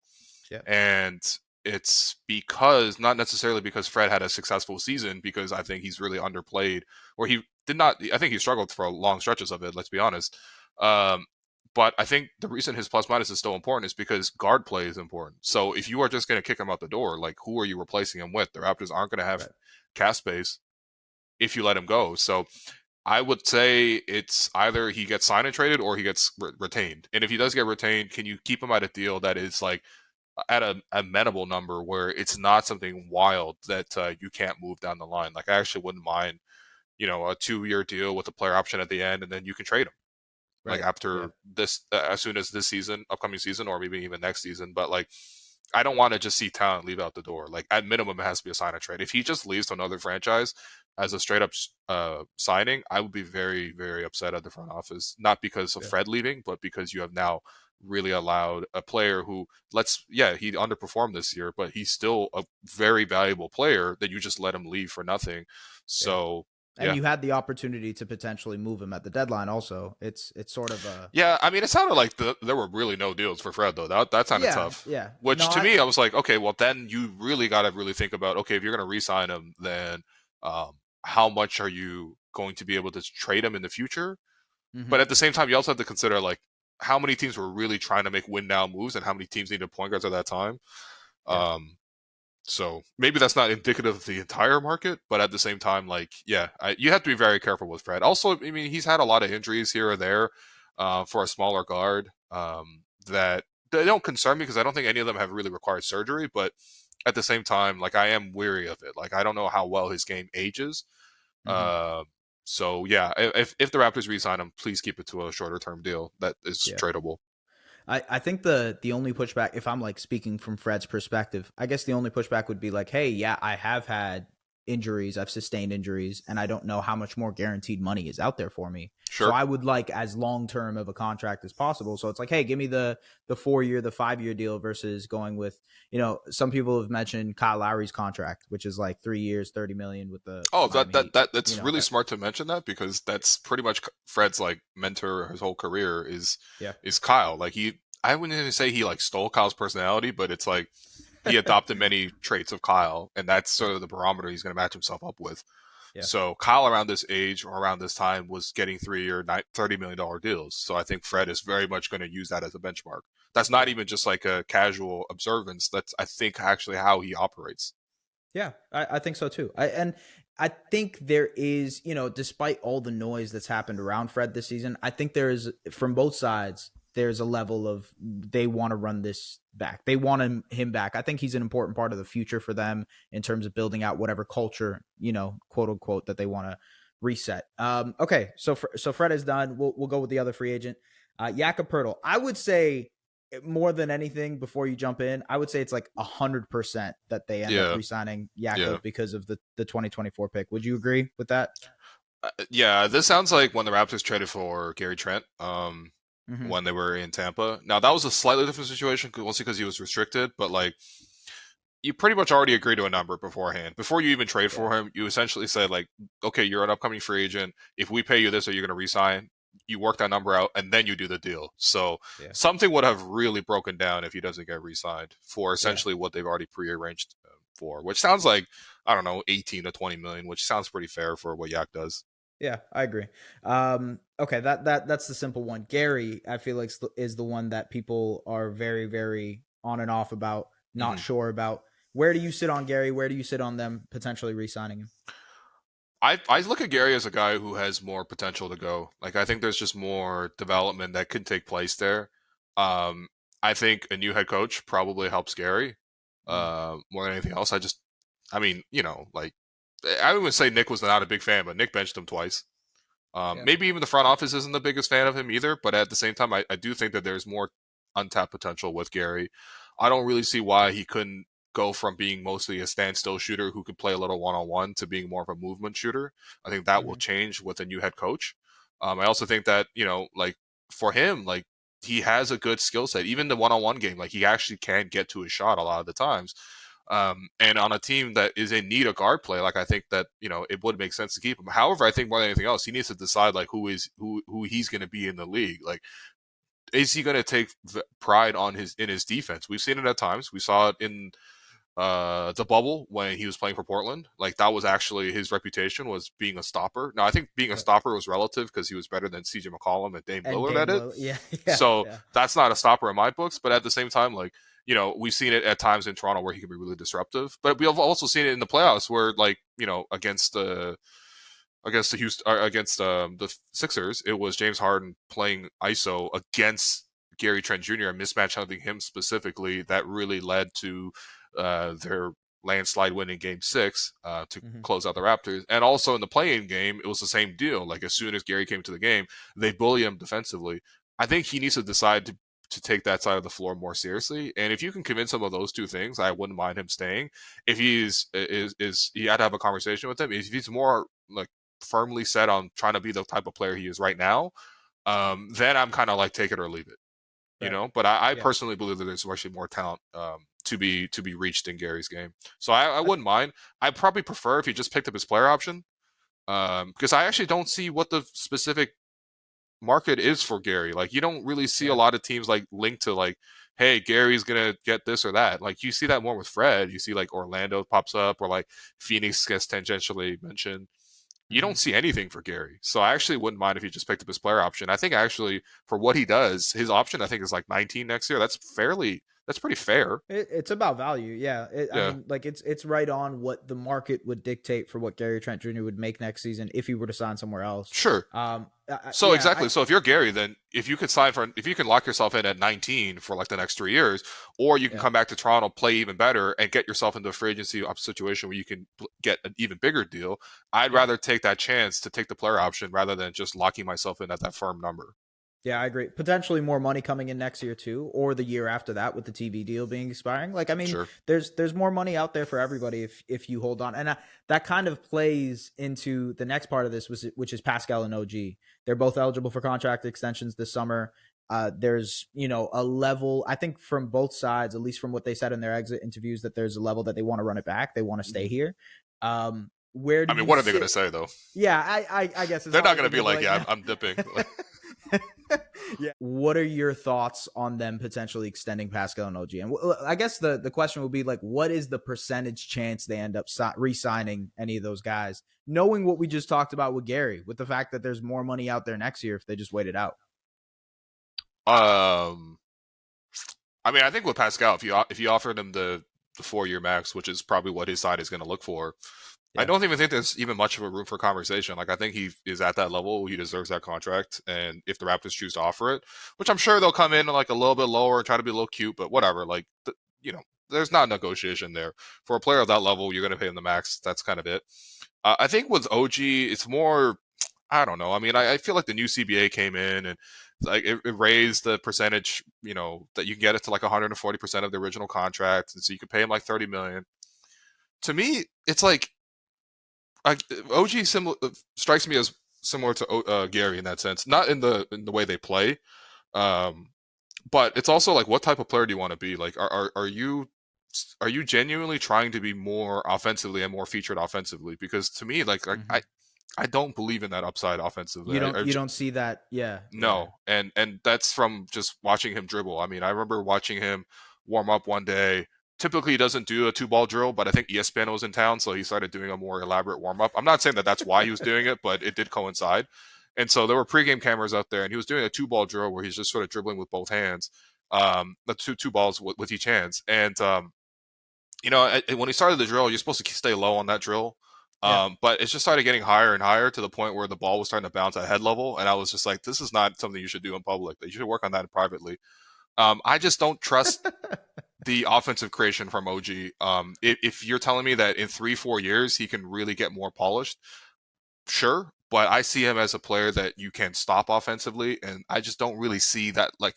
Yeah. And it's because, not necessarily because Fred had a successful season, because I think he's really underplayed, or he did not. I think he struggled for long stretches of it, let's be honest. But I think the reason his plus minus is still important is because guard play is important. So if you are just going to kick him out the door, like, who are you replacing him with? The Raptors aren't going to have cap space if you let him go. So I would say it's either he gets signed and traded or he gets retained. And if he does get retained, can you keep him at a deal that is like at a amenable number where it's not something wild that you can't move down the line? Like, I actually wouldn't mind, a 2-year deal with a player option at the end, and then you can trade him. Right. Like after this, as soon as this season, upcoming season, or maybe even next season. But like, I don't want to just see talent leave out the door. Like, at minimum, it has to be a sign and trade. If he just leaves to another franchise as a straight up signing, I would be very, very upset at the front office. Not because of Fred leaving, but because you have now really allowed a player who, he underperformed this year, but he's still a very valuable player, that you just let him leave for nothing. So. And you had the opportunity to potentially move him at the deadline also. It's sort of a... Yeah, I mean, it sounded like there were really no deals for Fred, though. That sounded tough. Yeah. Which, to me, I was like, okay, well, then you really got to really think about, okay, if you're going to re-sign him, then how much are you going to be able to trade him in the future? Mm-hmm. But at the same time, you also have to consider, like, how many teams were really trying to make win-now moves and how many teams needed point guards at that time. Yeah. So maybe that's not indicative of the entire market, but at the same time, like, you have to be very careful with Fred. Also, I mean, he's had a lot of injuries here or there for a smaller guard that they don't concern me, because I don't think any of them have really required surgery. But at the same time, like, I am weary of it. Like, I don't know how well his game ages. Mm-hmm. So yeah, if the Raptors re-sign him, please keep it to a shorter term deal that is tradable. I think the only pushback, if I'm like speaking from Fred's perspective, I guess the only pushback would be like, hey, yeah, I have had injuries, I've sustained injuries, and I don't know how much more guaranteed money is out there for me. Sure. So I would like as long-term of a contract as possible. So it's like, hey, give me the 4-year, the 5-year deal versus going with, some people have mentioned Kyle Lowry's contract, which is like 3 years, $30 million with the. Oh, that's really smart to mention that, because that's pretty much Fred's like mentor his whole career is Kyle. Like, I wouldn't even say he like stole Kyle's personality, but it's like he adopted many traits of Kyle, and that's sort of the barometer he's going to match himself up with. Yeah. So Kyle around this age or around this time was getting 3-year, $30 million deals. So I think Fred is very much going to use that as a benchmark. That's not even just like a casual observance. That's, I think, actually how he operates. Yeah, I think so too. I think there is, despite all the noise that's happened around Fred this season, I think there is, from both sides, there's a level of they want to run this back. They want him back. I think he's an important part of the future for them in terms of building out whatever culture, quote unquote, that they want to reset. Okay, so Fred is done. We'll go with the other free agent, Jakob Poeltl. I would say, more than anything, before you jump in, I would say it's like 100% that they end up re-signing Jakob because of the 2024 pick. Would you agree with that? Yeah, this sounds like when the Raptors traded for Gary Trent. When they were in Tampa. Now, that was a slightly different situation, mostly because he was restricted, but like, you pretty much already agreed to a number beforehand. Before you even trade for him, you essentially said, like, okay, you're an upcoming free agent. If we pay you this, are you going to re-sign? You work that number out, and then you do the deal. So something would have really broken down if he doesn't get re-signed for essentially what they've already prearranged for, which sounds like, I don't know, 18 to 20 million, which sounds pretty fair for what Yak does. Yeah, I agree. Okay, that's the simple one. Gary, I feel like is the one that people are very, very on and off about, not Hmm. sure about. Where do you sit on Gary? Where do you sit on them potentially re-signing him? I look at Gary as a guy who has more potential to go. Like I think there's just more development that could take place there. Um, I think a new head coach probably helps Gary Mm. more than anything else. I mean, like I would say Nick was not a big fan, but Nick benched him twice. Yeah. Maybe even the front office isn't the biggest fan of him either, but at the same time, I do think that there's more untapped potential with Gary. I don't really see why he couldn't go from being mostly a standstill shooter who could play a little one-on-one to being more of a movement shooter. I think that will Hmm. change with a new head coach. I also think that, like for him, like he has a good skill set. Even the one-on-one game, like he actually can get to his shot a lot of the times. And on a team that is in need of guard play, like I think that it would make sense to keep him. However, I think more than anything else, he needs to decide like who he's going to be in the league. Like, is he going to take pride on his defense? We've seen it at times. We saw it in the bubble when he was playing for Portland. Like that was actually his reputation was being a stopper. Now I think being a Right. stopper was relative because he was better than CJ McCollum and Dame And Lillard at Dame it. Lillard, yeah, yeah, So yeah. that's not a stopper in my books. But at the same time, like we've seen it at times in Toronto where he can be really disruptive. But we have also seen it in the playoffs where like against the Houston against the Sixers, it was James Harden playing ISO against Gary Trent Jr. and mismatch hunting him specifically that really led to their landslide win in Game 6 to Hmm. close out the Raptors. And also in the play-in game, it was the same deal. Like as soon as Gary came to the game, they bully him defensively. I think he needs to decide to take that side of the floor more seriously. And if you can convince him of those two things, I wouldn't mind him staying. If he's is you had to have a conversation with him. If he's more like firmly set on trying to be the type of player he is right now, then I'm kind of like take it or leave it, Right. But I Yeah. personally believe that there's actually more talent to be reached in Gary's game. So I wouldn't mind. I probably prefer if he just picked up his player option because I actually don't see what the specific market is for Gary. Like you don't really see a Yeah. lot of teams like linked to like, hey, Gary's gonna get this or that. Like you see that more with Fred. You see like Orlando pops up or like Phoenix gets tangentially mentioned. You Hmm. don't see anything for Gary. So I actually wouldn't mind if he just picked up his player option. I think actually for what he does, his option I think is like 19 next year. That's pretty fair. It's about value, yeah. I Yeah. mean, like it's right on what the market would dictate for what Gary Trent Jr. would make next season if he were to sign somewhere else. Sure. So Yeah, exactly. So if you're Gary, then if you can lock yourself in at 19 for like the next 3 years, or you can yeah, come back to Toronto, play even better, and get yourself into a free agency situation where you can get an even bigger deal, I'd yeah. rather take that chance to take the player option rather than just locking myself in at that firm number. Yeah, I agree. Potentially more money coming in next year too, or the year after that with the TV deal being expiring. Like, I mean, Sure. there's more money out there for everybody if you hold on, and that kind of plays into the next part of this, which is Pascal and OG. They're both eligible for contract extensions this summer. There's a level I think from both sides, at least from what they said in their exit interviews, that there's a level that they want to run it back. They want to stay Mhm. here. Where I do mean, you what are they going to sit? say though? Yeah, I guess it's They're not not like going they're to be gonna be like, like, "Yeah, no. I'm dipping." Yeah. What are your thoughts on them potentially extending Pascal and OG? And I guess the question would be like, what is the percentage chance they end up re-signing any of those guys? Knowing what we just talked about with Gary, with the fact that there's more money out there next year if they just wait it out. um, I mean, I think with Pascal, if you offered him the 4 year max, which is probably what his side is going to look for, I Yeah. don't even think there's even much of a room for conversation. Like I think he is at that level. He deserves that contract, and if the Raptors choose to offer it, which I'm sure they'll come in like a little bit lower and try to be a little cute, but whatever. Like there's not negotiation there for a player of that level. You're going to pay him the max. That's kind of it. I think with OG, it's more. I don't know. I mean, I feel like the new CBA came in and like it raised the percentage, that you can get it to like 140% of the original contract, and so you could pay him like 30 million. To me, it's like OG strikes me as similar to Gary in that sense, not in the way they play, um, but it's also like what type of player do you want to be? Like, are you genuinely trying to be more offensively and more featured offensively? Because to me, like Mm-hmm. I don't believe in that upside offensively. You don't see that. Yeah. Yeah. No, and that's from just watching him dribble. I mean, I remember watching him warm up one day typically he doesn't do a 2-ball drill, but I think ESPN was in town, so he started doing a more elaborate warm-up. I'm not saying that that's why he was doing it, but it did coincide. And so there were pregame cameras out there, and he was doing a 2-ball drill where he's just sort of dribbling with both hands, the two balls with each hands. And when he started the drill, you're supposed to stay low on that drill. But it just started getting higher and higher to the point where the ball was starting to bounce at head level. And I was just like, this is not something you should do in public. You should work on that privately. I just don't trust the offensive creation from OG. If you're telling me that in 3-4 years he can really get more polished, sure. But I see him as a player that you can stop offensively. And I just don't really see that. Like,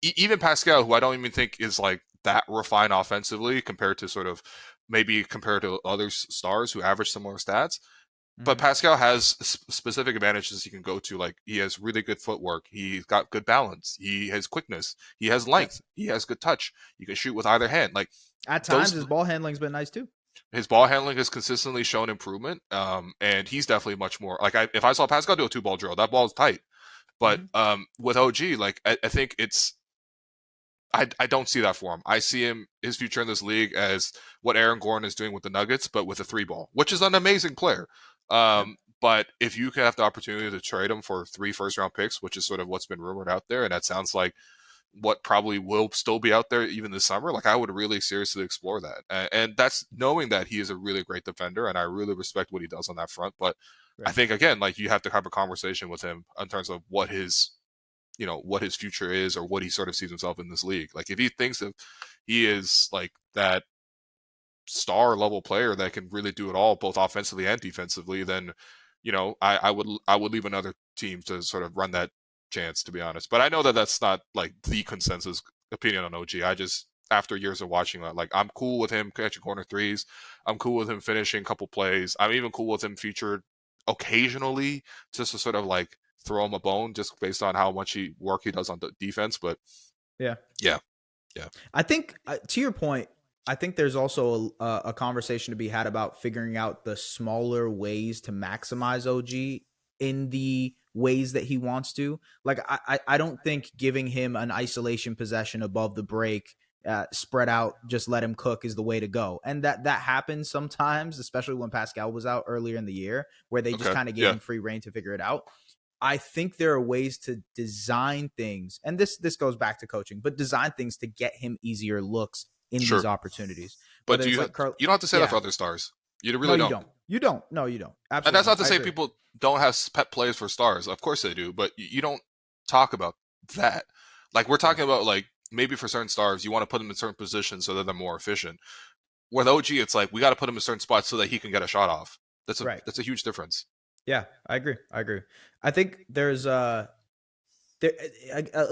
even Pascal, who I don't even think is like that refined offensively compared to other stars who average similar stats. But Pascal has specific advantages he can go to. Like, he has really good footwork. He's got good balance. He has quickness. He has length. He has good touch. You can shoot with either hand. Like, at times, his ball handling's been nice too. His ball handling has consistently shown improvement. And he's definitely much more like, if I saw Pascal do a 2-ball drill, that ball is tight. But with OG, like, I think it's. I don't see that for him. I see his future in this league as what Aaron Gordon is doing with the Nuggets, but with a 3-ball, which is an amazing player. But if you can have the opportunity to trade him for 3 first-round picks, which is sort of what's been rumored out there, and that sounds like what probably will still be out there even this summer, like, I would really seriously explore that. And that's knowing that he is a really great defender, and I really respect what he does on that front. But I think, again, like, you have to have a conversation with him in terms of what his future is, or what he sort of sees himself in this league. Like, if he thinks that he is like that star level player that can really do it all, both offensively and defensively, then, I would leave another team to sort of run that chance, to be honest. But I know that that's not like the consensus opinion on OG. I just, after years of watching that, like, I'm cool with him catching corner threes. I'm cool with him finishing a couple plays. I'm even cool with him featured occasionally just to sort of like throw him a bone just based on how much work he does on the defense. But yeah. I think to your point, I think there's also a conversation to be had about figuring out the smaller ways to maximize OG in the ways that he wants to. Like, I don't think giving him an isolation possession above the break, spread out, just let him cook is the way to go. And that happens sometimes, especially when Pascal was out earlier in the year, where they just kind of gave him free reign to figure it out. I think there are ways to design things, and this goes back to coaching, but design things to get him easier looks in these opportunities. But you don't have to say that for other stars. You really don't. You don't. No, you don't. Absolutely. And that's not to say people don't have pet plays for stars. Of course they do, but you don't talk about that. Like, we're talking about, like, maybe for certain stars, you want to put them in certain positions so that they're more efficient. With OG, it's like, we got to put him in certain spots so that he can get a shot off. That's a huge difference. Yeah, I agree. I think there's at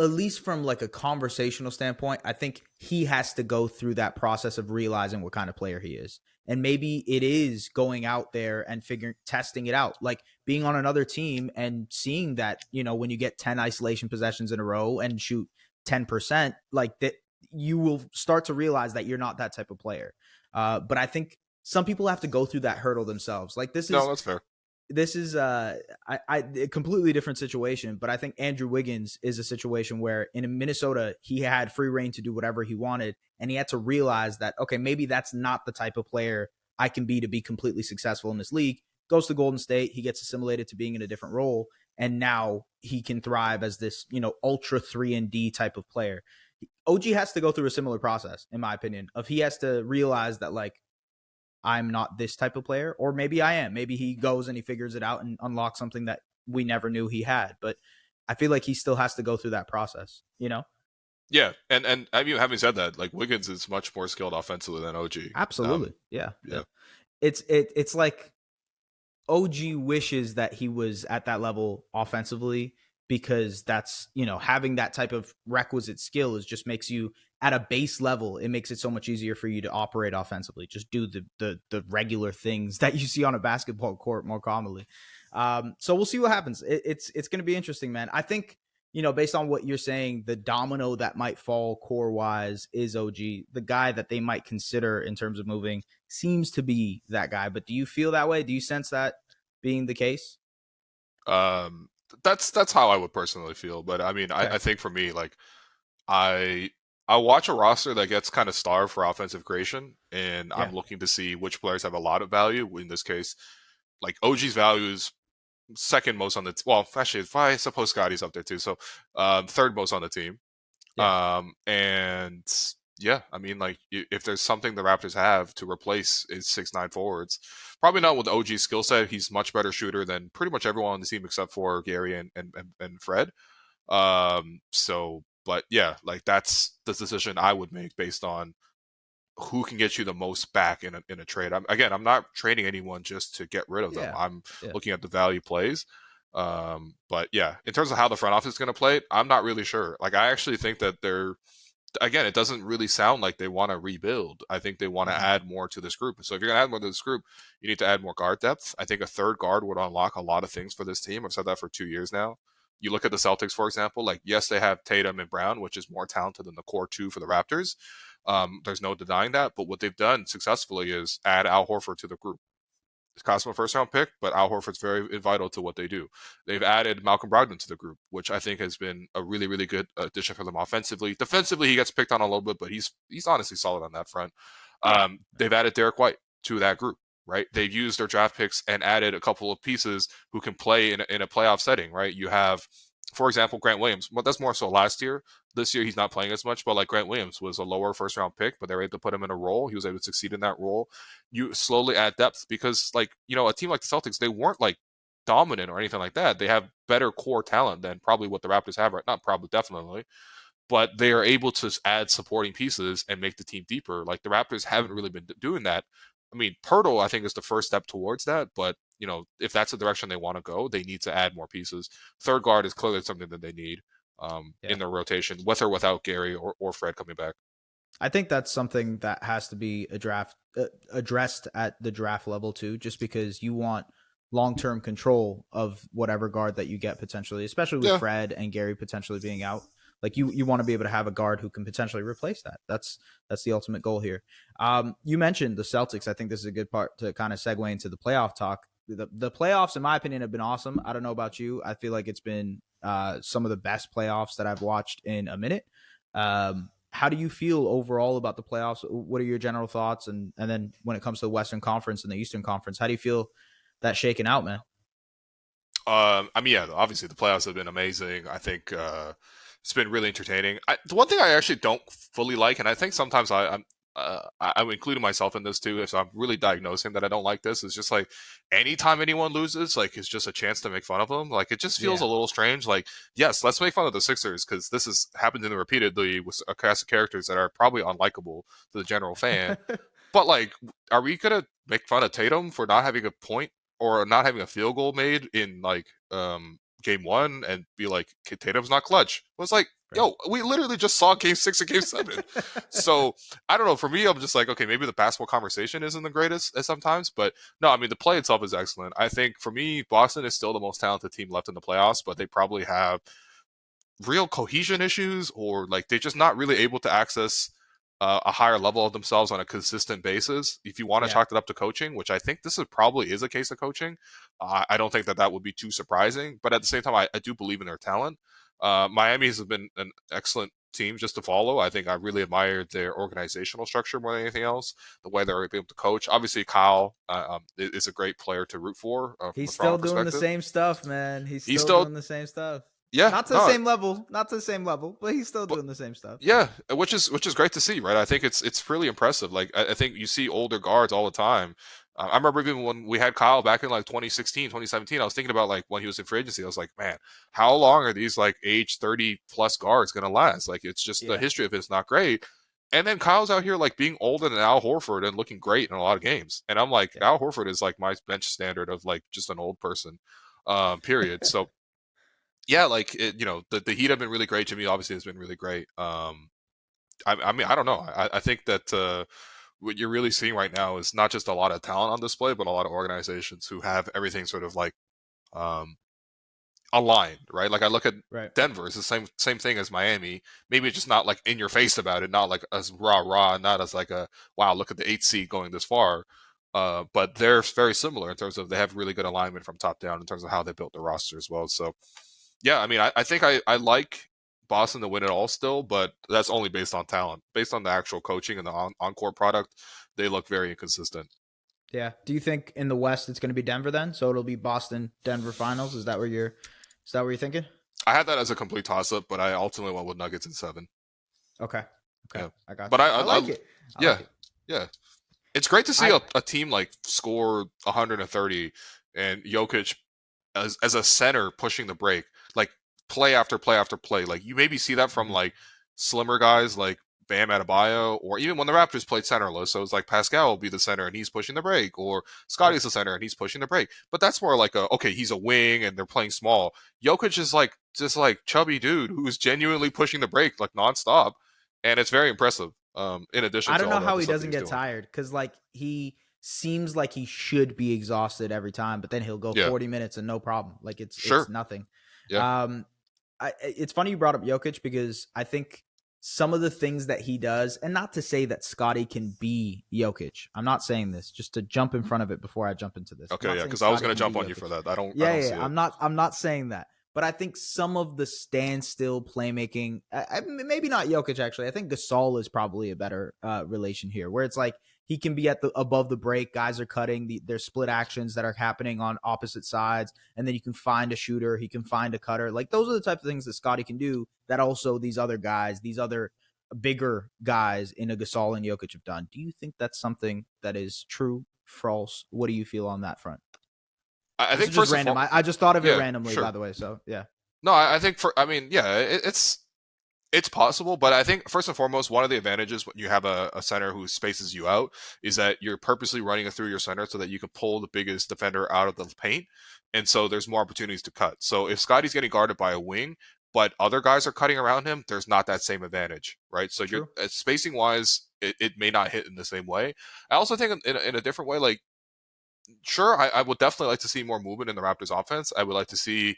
least from like a conversational standpoint, I think he has to go through that process of realizing what kind of player he is. And maybe it is going out there and testing it out, like being on another team and seeing that, when you get 10 isolation possessions in a row and shoot 10%, like that, you will start to realize that you're not that type of player. But I think some people have to go through that hurdle themselves. Like, that's fair. This is a completely different situation, but I think Andrew Wiggins is a situation where in Minnesota, he had free reign to do whatever he wanted, and he had to realize that, okay, maybe that's not the type of player I can be to be completely successful in this league. Goes to Golden State, he gets assimilated to being in a different role, and now he can thrive as this, ultra 3-and-D type of player. OG has to go through a similar process, in my opinion, of he has to realize that, like, I'm not this type of player, or maybe I am. Maybe he goes and he figures it out and unlocks something that we never knew he had. But I feel like he still has to go through that process, Yeah, and I mean, having said that, like, Wiggins is much more skilled offensively than OG. Absolutely, yeah. It's like OG wishes that he was at that level offensively, because that's, having that type of requisite skill just makes you at a base level. It makes it so much easier for you to operate offensively. Just do the regular things that you see on a basketball court more commonly. So we'll see what happens. It's going to be interesting, man. I think, based on what you're saying, the domino that might fall core wise is OG. The guy that they might consider in terms of moving seems to be that guy. But do you feel that way? Do you sense that being the case? That's how I would personally feel. But I mean, okay. I think for me, like, I I watch a roster that gets kind of starved for offensive creation, and Yeah. I'm looking to see which players have a lot of value. In this case, like OG's value is second most on the well, actually, I suppose Scotty's up there too. So third most on the team. Yeah. And yeah, I mean, like if there's something the Raptors have to replace is 6'9" forwards, probably not with OG's skill set. He's much better shooter than pretty much everyone on the team except for Gary and Fred. So, but yeah, like that's the decision I would make based on who can get you the most back in a trade. I'm not trading anyone just to get rid of them. Yeah. I'm Yeah. looking at the value plays. But yeah, in terms of how the front office is going to play it, I'm not really sure. Like, I actually think that again, it doesn't really sound like they want to rebuild. I think they want to add more to this group. So if you're going to add more to this group, you need to add more guard depth. I think a third guard would unlock a lot of things for this team. I've said that for 2 years now. You look at the Celtics, for example, like, yes, they have Tatum and Brown, which is more talented than the core two for the Raptors. There's no denying that. But what they've done successfully is add Al Horford to the group. It's cost them a first round pick, but Al Horford's very vital to what they do. They've added Malcolm Brogdon to the group, which I think has been a really, really good addition for them offensively. Defensively, he gets picked on a little bit, but he's honestly solid on that front. They've added Derek White to that group, right? They've used their draft picks and added a couple of pieces who can play in a playoff setting, right? You have, for example, Grant Williams. Well, that's more so last year. This year, he's not playing as much, but like Grant Williams was a lower first round pick, but they were able to put him in a role. He was able to succeed in that role. You slowly add depth because, like, you know, a team like the Celtics, they weren't like dominant or anything like that. They have better core talent than probably what the Raptors have right now. Not probably, definitely. But they are able to add supporting pieces and make the team deeper. Like, the Raptors haven't really been doing that. I mean, Pirtle, I think, is the first step towards that. But, you know, if that's the direction they want to go, they need to add more pieces. Third guard is clearly something that they need in their rotation, with or without Gary or Fred coming back. I think that's something that has to be addressed at the draft level too, just because you want long-term control of whatever guard that you get potentially, especially with Fred and Gary potentially being out. Like, you want to be able to have a guard who can potentially replace that. That's the ultimate goal here. You mentioned the Celtics. I think this is a good part to kind of segue into the playoff talk. The playoffs, in my opinion, have been awesome. I don't know about you. I feel like it's been some of the best playoffs that I've watched in a minute. How do you feel overall about the playoffs? What are your general thoughts? And then when it comes to the Western Conference and the Eastern Conference, how do you feel that shaking out, man? I mean, yeah, obviously the playoffs have been amazing. I think it's been really entertaining. The one thing I actually don't fully like, and I think sometimes I'm including myself in this too, so I'm really diagnosing that I don't like this, is just like anytime anyone loses, like, it's just a chance to make fun of them. Like, it just feels a little strange. Like, yes, let's make fun of the Sixers because this has happened to them repeatedly with a cast of characters that are probably unlikable to the general fan. But, like, are we gonna make fun of Tatum for not having a point or not having a field goal made in, like, game one and be like, Tatum's not clutch? It was like, yo, we literally just saw game 6 and game 7. So I don't know. For me, I'm just like, okay, maybe the basketball conversation isn't the greatest sometimes, but no, I mean, the play itself is excellent. I think for me, Boston is still the most talented team left in the playoffs, but they probably have real cohesion issues, or like they're just not really able to access a higher level of themselves on a consistent basis. If you want to chalk it up to coaching, which I think this probably is a case of coaching, I don't think that would be too surprising. But at the same time, I do believe in their talent. Miami has been an excellent team just to follow. I think I really admired their organizational structure more than anything else, the way they're able to coach. Obviously, Kyle is a great player to root for. He's still doing the same stuff, man. He's still doing the same stuff. Yeah, not to the same level, but he's still doing the same stuff. Yeah, which is great to see, right? I think it's really impressive. Like, I think you see older guards all the time. I remember even when we had Kyle back in like 2016, 2017, I was thinking about like when he was in free agency. I was like, man, how long are these like age 30 plus guards going to last? Like, it's just the history of it's not great. And then Kyle's out here like being older than Al Horford and looking great in a lot of games. And I'm like, Al Horford is like my bench standard of like just an old person, period. So yeah, like the Heat have been really great. Jimmy obviously has been really great. I mean, I don't know. I think that what you're really seeing right now is not just a lot of talent on display, but a lot of organizations who have everything sort of like aligned, right? Like, I look at Denver, it's the same thing as Miami. Maybe it's just not like in your face about it, not like as rah, not as like a wow, look at the 8th seed going this far. But they're very similar in terms of they have really good alignment from top down in terms of how they built the roster as well. So yeah, I mean, I think I like Boston to win it all still, but that's only based on talent. Based on the actual coaching and the on-court product, they look very inconsistent. Yeah. Do you think in the West it's going to be Denver then? So it'll be Boston Denver finals. Is that what you're thinking? I had that as a complete toss-up, but I ultimately went with Nuggets in 7. Okay. Yeah. I got you. But I like it. Yeah. It's great to see a team like score 130 and Jokic as a center pushing the break, like play after play after play. Like you maybe see that from like slimmer guys like Bam Adebayo, or even when the Raptors played centerless. So it's like Pascal will be the center and he's pushing the break, or Scottie's the center and he's pushing the break. But that's more like okay, he's a wing and they're playing small. Jokic is like just like chubby dude who's genuinely pushing the break like nonstop, and it's very impressive. In addition, I don't to all know how the he stuff doesn't he's get doing. tired, because like he seems like he should be exhausted every time, but then he'll go 40 minutes and no problem. Like it's nothing. Yeah. It's funny you brought up Jokic, because I think some of the things that he does, and not to say that Scottie can be Jokic. I'm not saying this, just to jump in front of it before I jump into this. Okay, yeah, because I was going to jump on you for that. I don't see it. I'm not saying that. But I think some of the standstill playmaking, maybe not Jokic actually. I think Gasol is probably a better relation here, where it's like he can be at the above the break. Guys are cutting. There's split actions that are happening on opposite sides, and then you can find a shooter. He can find a cutter. Like those are the types of things that Scottie can do that also these other guys, these other bigger guys in a Gasol and Jokic have done. Do you think that's something that is true, false? What do you feel on that front? I think just random. I just thought of it randomly, by the way. So yeah. No, I think it's possible, but I think first and foremost, one of the advantages when you have a center who spaces you out is that you're purposely running it through your center so that you can pull the biggest defender out of the paint, and so there's more opportunities to cut. So if Scottie's getting guarded by a wing, but other guys are cutting around him, there's not that same advantage, right? So you're spacing wise, it may not hit in the same way. I also think in a different way, like. Sure, I would definitely like to see more movement in the Raptors offense. I would like to see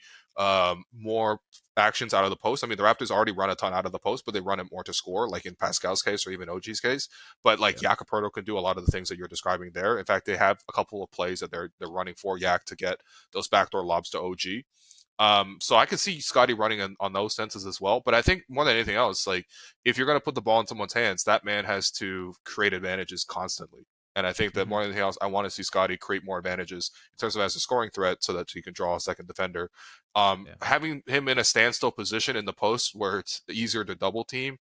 more actions out of the post. I mean, the Raptors already run a ton out of the post, but they run it more to score, like in Pascal's case or even OG's case. But like Jakob can do a lot of the things that you're describing there. In fact, they have a couple of plays that they're running for Yak to get those backdoor lobs to OG. So I could see Scottie running on those senses as well. But I think more than anything else, like if you're going to put the ball in someone's hands, that man has to create advantages constantly. And I think that more than anything else, I want to see Scottie create more advantages in terms of as a scoring threat so that he can draw a second defender. Having him in a standstill position in the post where it's easier to double team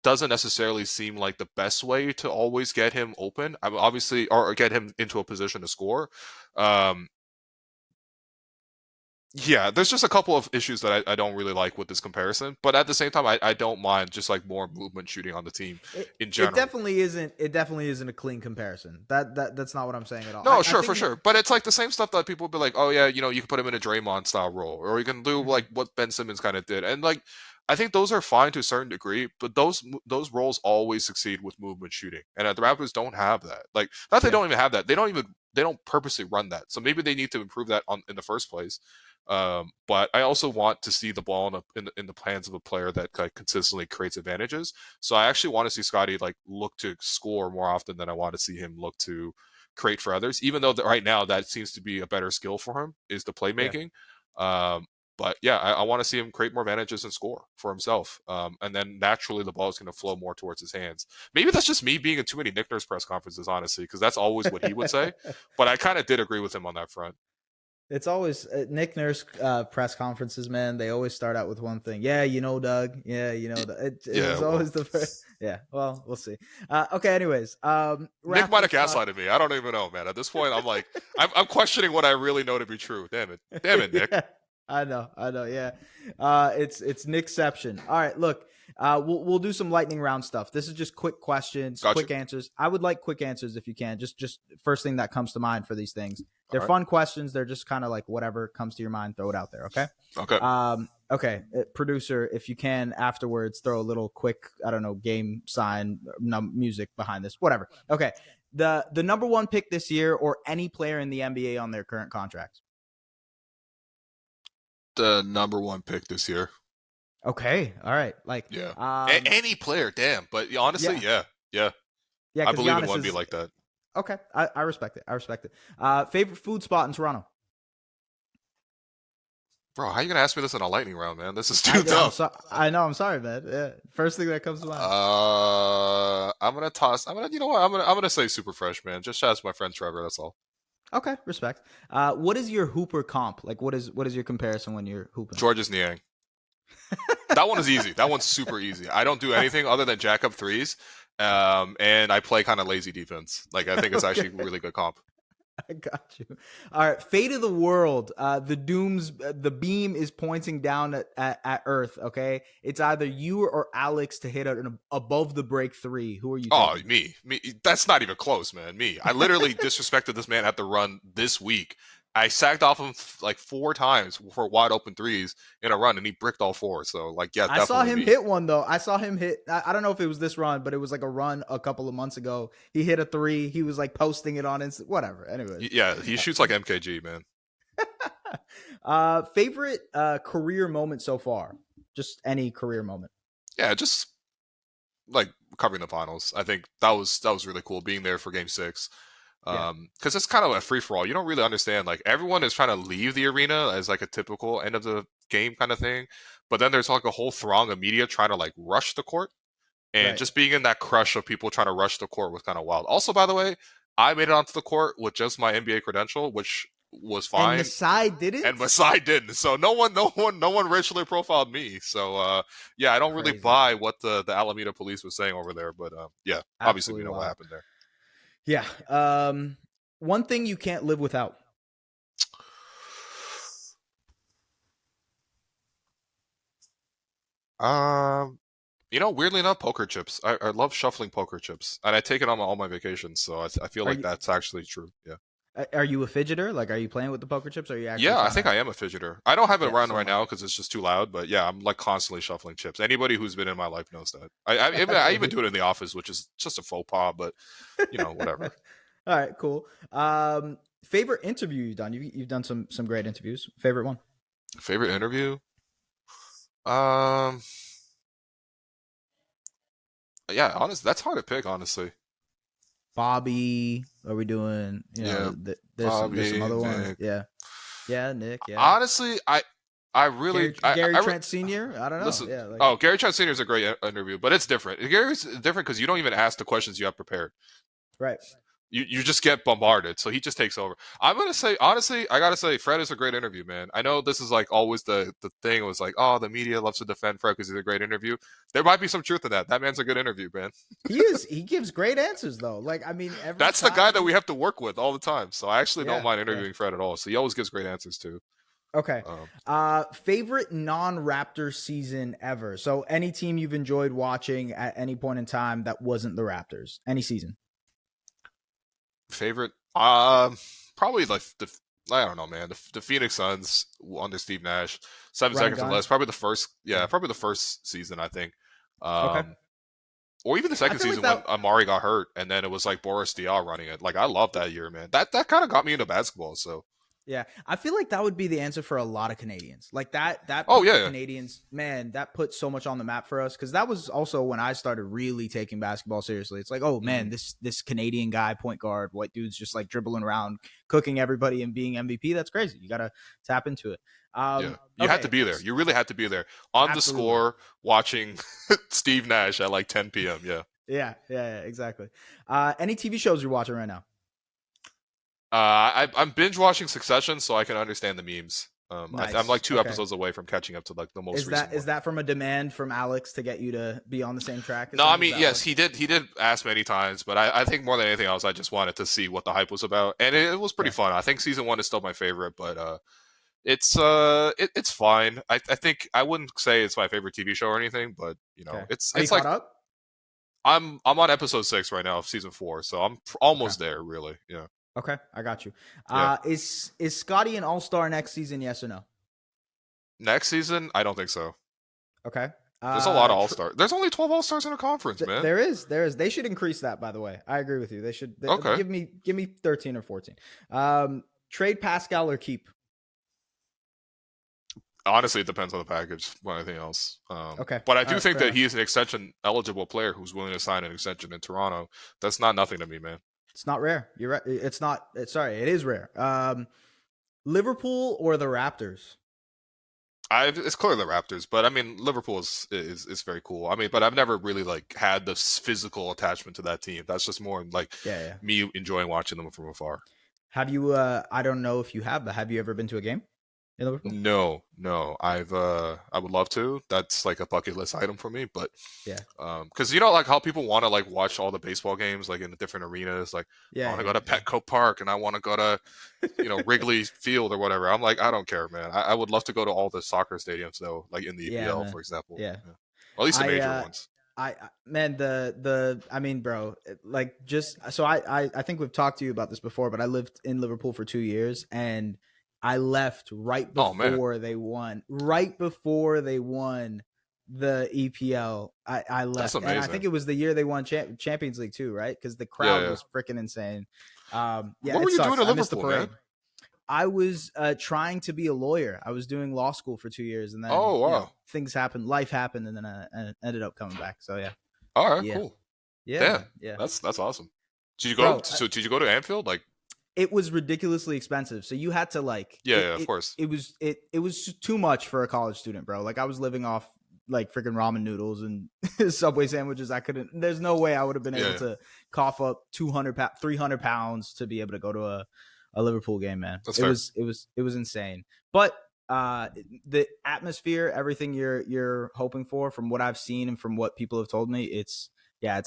doesn't necessarily seem like the best way to always get him open. I mean, obviously, or get him into a position to score. Yeah, there's just a couple of issues that I don't really like with this comparison, but at the same time, I don't mind just like more movement shooting on the team in general. It definitely isn't a clean comparison. That's not what I'm saying at all. No, for sure. But it's like the same stuff that people will be like, oh yeah, you can put him in a Draymond style role, or you can do like what Ben Simmons kind of did, and like I think those are fine to a certain degree, but those roles always succeed with movement shooting, and the Raptors don't have that. Like, not they don't even have that. They don't purposely run that. So maybe they need to improve that in the first place. But I also want to see the ball in the hands of a player that like, consistently creates advantages. So I actually want to see Scottie like look to score more often than I want to see him look to create for others. Even though right now that seems to be a better skill for him is the playmaking. But yeah, I want to see him create more advantages and score for himself. And then naturally the ball is going to flow more towards his hands. Maybe that's just me being in too many Nick Nurse press conferences, honestly, because that's always what he would say. But I kind of did agree with him on that front. It's always Nick Nurse press conferences, man. They always start out with one thing. Yeah, Doug. Yeah, Doug. It's always the first. Yeah, well, we'll see. Okay, anyways. Nick might have gaslighted me. I don't even know, man. At this point, I'm like, I'm questioning what I really know to be true. Damn it, Nick. Yeah, I know. Yeah. It's Nickception. All right, look. We'll do some lightning round stuff. This is just quick questions, quick answers. I would like quick answers if you can. Just first thing that comes to mind for these things. They're fun questions. They're just kind of like whatever comes to your mind, throw it out there. Okay. Okay. Okay. Producer, if you can afterwards, throw a little quick, I don't know, game sign, music behind this, whatever. Okay. The number one pick this year or any player in the NBA on their current contracts. The number one pick this year. Okay. All right. Like, any player, damn. But honestly, yeah. I believe Giannis it would be like that. Okay. I respect it. Favorite food spot in Toronto? Bro, how you gonna ask me this in a lightning round, man? This is I too know. tough. I know. I'm sorry, man. Yeah. First thing that comes to mind. I'm gonna toss. You know what? I'm gonna say super fresh, man. Just shout out to my friend Trevor. That's all. Okay, respect. What is your hooper comp? Like, what is your comparison when you're hooping? George's Niang. That one is easy. That one's super easy. I don't do anything other than jack up threes, and I play kind of lazy defense. Like I think it's actually a really good comp. I got you. All right, fate of the world. The beam is pointing down at Earth. Okay, it's either you or Alex to hit an above the break three. Who are you? Oh, taking? me. That's not even close, man. Me. I literally disrespected this man at the run this week. I sacked off him like 4 times for wide open threes in a run, and he bricked all 4. So, like, yeah, I saw him me. hit one though. I saw him hit. I don't know if it was this run, but it was like a run a couple of months ago. He hit a 3. He was like posting it on Insta. Whatever. Anyway. Yeah, he shoots like MKG, man. Favorite career moment so far? Just any career moment. Yeah, just like covering the finals. I think that was really cool being there for Game 6. Because it's kind of a free for all. You don't really understand. Like everyone is trying to leave the arena as like a typical end of the game kind of thing, but then there's like a whole throng of media trying to like rush the court, and just being in that crush of people trying to rush the court was kind of wild. Also, by the way, I made it onto the court with just my NBA credential, which was fine. And Masai didn't. And Masai didn't. So no one racially profiled me. So yeah, I don't really buy what the Alameda police was saying over there. But yeah, obviously we know what happened there. Yeah. One thing you can't live without. Weirdly enough, poker chips. I love shuffling poker chips, and I take it on all my vacations. So I feel like that's actually true. Yeah. Are you a fidgeter? Like, are you playing with the poker chips? Or are you actually? Yeah, I think I am a fidgeter. I don't have it around right now because it's just too loud. But yeah, I'm like constantly shuffling chips. Anybody who's been in my life knows that. I even do it in the office, which is just a faux pas. But whatever. All right, cool. Favorite interview you've done? You've done some great interviews. Favorite one? Favorite interview? Yeah, honestly, that's hard to pick. Honestly, Bobby, are we doing? There's some other ones. Yeah, Nick. Yeah. Honestly, I really Gary Trent Sr. I don't know. Listen, yeah, Gary Trent Sr. is a great interview, but it's different. Gary's different because you don't even ask the questions you have prepared. Right. You just get bombarded, so he just takes over. I'm gonna say honestly, I gotta say Fred is a great interview, man. I know this is like always the thing. It was like, oh, the media loves to defend Fred because he's a great interview. There might be some truth in that. That man's a good interview, man. He is. He gives great answers, though. Like, I mean, that's the guy that we have to work with all the time. So I actually don't mind interviewing Fred at all. So he always gives great answers too. Okay. Favorite non-Raptors season ever? So any team you've enjoyed watching at any point in time that wasn't the Raptors, any season. Favorite? Probably like I don't know, man. The Phoenix Suns under Steve Nash, 7 seconds or less. Probably the first season, I think. Okay. Or even the second season when Amari got hurt, and then it was like Boris Diaw running it. Like I love that year, man. That kind of got me into basketball. So. Yeah, I feel like that would be the answer for a lot of Canadians. Like that. Canadians, man, that put so much on the map for us because that was also when I started really taking basketball seriously. It's like, oh man, this Canadian guy, point guard, white dude's just like dribbling around, cooking everybody and being MVP. That's crazy. You gotta tap into it. You had to be there. You really had to be there on the score, watching Steve Nash at like 10 p.m. Yeah, exactly. Any TV shows you're watching right now? I'm binge watching Succession, so I can understand the memes. Nice. I'm like 2 episodes away from catching up to like the most recent. Is that from a demand from Alex to get you to be on the same track? No, I mean yes, he did ask many times, but I think more than anything else, I just wanted to see what the hype was about, and it was pretty fun. I think season 1 is still my favorite, but it's fine. I think I wouldn't say it's my favorite TV show or anything, but it's Are you like caught up? I'm on episode 6 right now of season 4, so I'm almost there, really. Yeah. Okay, I got you. Is Scotty an all-star next season, yes or no? Next season? I don't think so. Okay. There's a lot of all-stars. There's only 12 all-stars in a conference, man. There is. They should increase that, by the way. I agree with you. They should. Okay. Give me 13 or 14. Trade Pascal or keep? Honestly, it depends on the package more than anything else. Okay. But I do think that he's an extension-eligible player who's willing to sign an extension in Toronto. That's not nothing to me, man. It's not rare. You're right. It is rare. Liverpool or the Raptors? It's clearly the Raptors, but I mean Liverpool is very cool. I mean, but I've never really like had this physical attachment to that team. That's just more like Yeah. me enjoying watching them from afar. Have you? I don't know if you have, but have you ever been to a game in Liverpool? No. I would love to. That's like a bucket list item for me. But Yeah. because you know, like how people want to like watch all the baseball games like in the different arenas. Like I want to go to Petco Park and I want to go to Wrigley Field or whatever. I'm like, I don't care, man. I would love to go to all the soccer stadiums though, like in the EPL, for example. Yeah. Well, at least the major ones. Man, I mean, bro, like just so I think we've talked to you about this before, but I lived in Liverpool for 2 years and I left right before they won. Right before they won the EPL, I left. That's amazing. And I think it was the year they won Champions League too, right? Because the crowd was freaking insane. What were you doing in Liverpool, man? I was trying to be a lawyer. I was doing law school for 2 years, and then things happened, life happened, and then I ended up coming back. So yeah. All right, cool. Yeah. That's awesome. Did you go? Did you go to Anfield? Like, it was ridiculously expensive. So you had to like, of course. It was too much for a college student, bro. Like I was living off like freaking ramen noodles and Subway sandwiches. There's no way I would have been able to cough up 300 pounds to be able to go to a Liverpool game, man. It was insane. But the atmosphere, everything you're hoping for, from what I've seen and from what people have told me, it's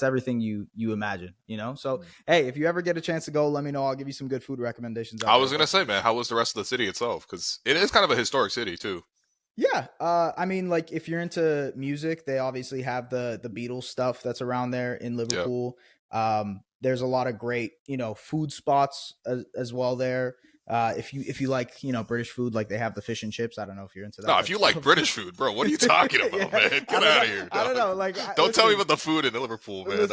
everything you imagine, So hey, if you ever get a chance to go, let me know. I'll give you some good food recommendations. I was gonna say, man, how was the rest of the city itself? Because it is kind of a historic city too. Yeah, I mean, like if you're into music, they obviously have the Beatles stuff that's around there in Liverpool. Yep. There's a lot of great, food spots as well there. If you like, British food, like they have the fish and chips. I don't know if you're into that. No, if you like British food, bro, what are you talking about, man? Get out of here. I don't know. Like, don't tell me about the food in Liverpool, man.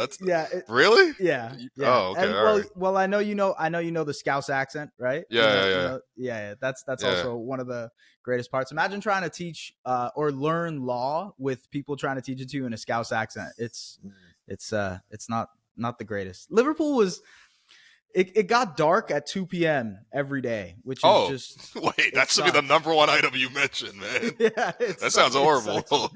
Really? Yeah. Oh, okay. And, well, I know you know the Scouse accent, right? Yeah. That's also one of the greatest parts. Imagine trying to teach or learn law with people trying to teach it to you in a Scouse accent. It's not the greatest. Liverpool was. It got dark at 2 p.m. every day, which is just... Wait, that should be the number one item you mentioned, man. That sounds horrible.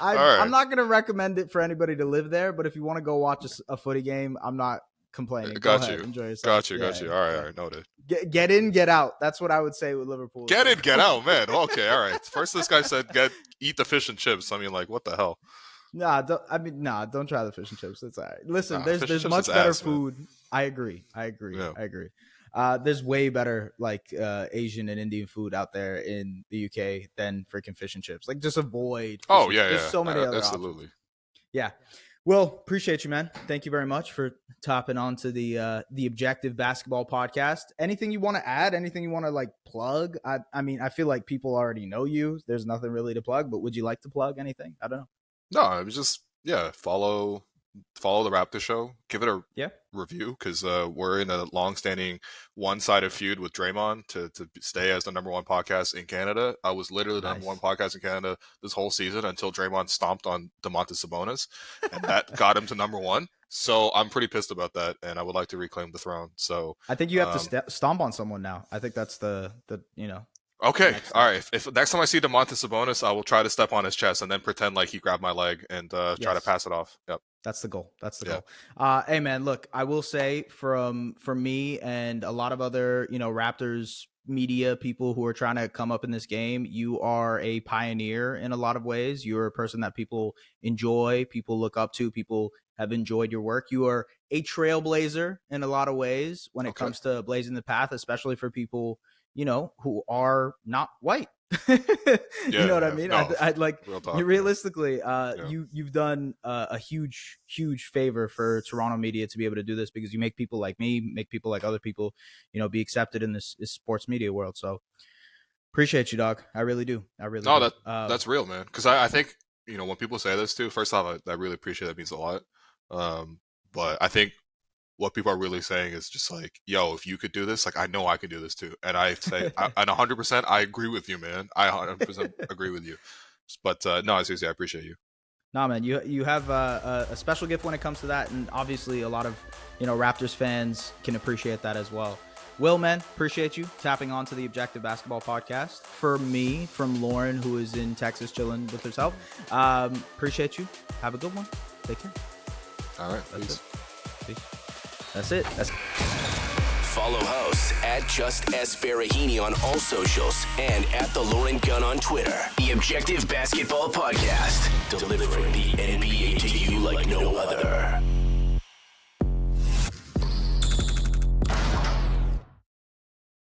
I'm not going to recommend it for anybody to live there, but if you want to go watch a footy game, I'm not complaining. Go ahead, enjoy yourself. Got you. All right, noted. Get in, get out. That's what I would say with Liverpool. Get in, get out, man. Okay, all right. First this guy said eat the fish and chips. I mean, like, what the hell? Don't try the fish and chips. It's all right. Listen, there's much better food. Man. I agree. There's way better like Asian and Indian food out there in the UK than freaking fish and chips. Like just avoid. There's so many other absolutely. Options. Yeah. Well, appreciate you, man. Thank you very much for topping on to the Objective Basketball Podcast. Anything you want to add? Anything you want to like plug? I mean, I feel like people already know you. There's nothing really to plug, but would you like to plug anything? I don't know. No, it was just follow the Raptors Show. Give it a review because we're in a long-standing one-sided feud with Draymond to stay as the number one podcast in Canada. I was literally the number one podcast in Canada this whole season until Draymond stomped on Domantas Sabonis, and that got him to number one. So I'm pretty pissed about that, and I would like to reclaim the throne. So I think you have to stomp on someone now. I think that's the. Okay, all right. If next time I see Domantas Sabonis, I will try to step on his chest and then pretend like he grabbed my leg and try to pass it off. Yep. That's the goal. Goal. Hey man, look, I will say from me and a lot of other, Raptors media people who are trying to come up in this game, you are a pioneer in a lot of ways. You're a person that people enjoy, people look up to, people have enjoyed your work. You are a trailblazer in a lot of ways when it comes to blazing the path, especially for people who are not white. You know what I mean? No, I'd like realistically, you've done a huge favor for Toronto media to be able to do this because you make people like me, make people like other people, be accepted in this sports media world. So appreciate you, dog. I really do. That's real, man. Because I think, when people say this too, first off, I really appreciate that. It means a lot. But I think what people are really saying is just like, yo, if you could do this, like, I know I can do this too. And I say, and 100%, I agree with you, man. I 100% agree with you. But no, seriously, I appreciate you. Nah, man, you have a special gift when it comes to that. And obviously a lot of, Raptors fans can appreciate that as well. Will, man, appreciate you tapping on to the Objective Basketball Podcast. For me, from Lauren, who is in Texas chilling with herself, appreciate you. Have a good one. Take care. All right. That's it. That's it. Follow hosts at Just S Baraheni on all socials and at The Lauren Gunn on Twitter. The Objective Basketball Podcast, delivering the NBA to you like no other.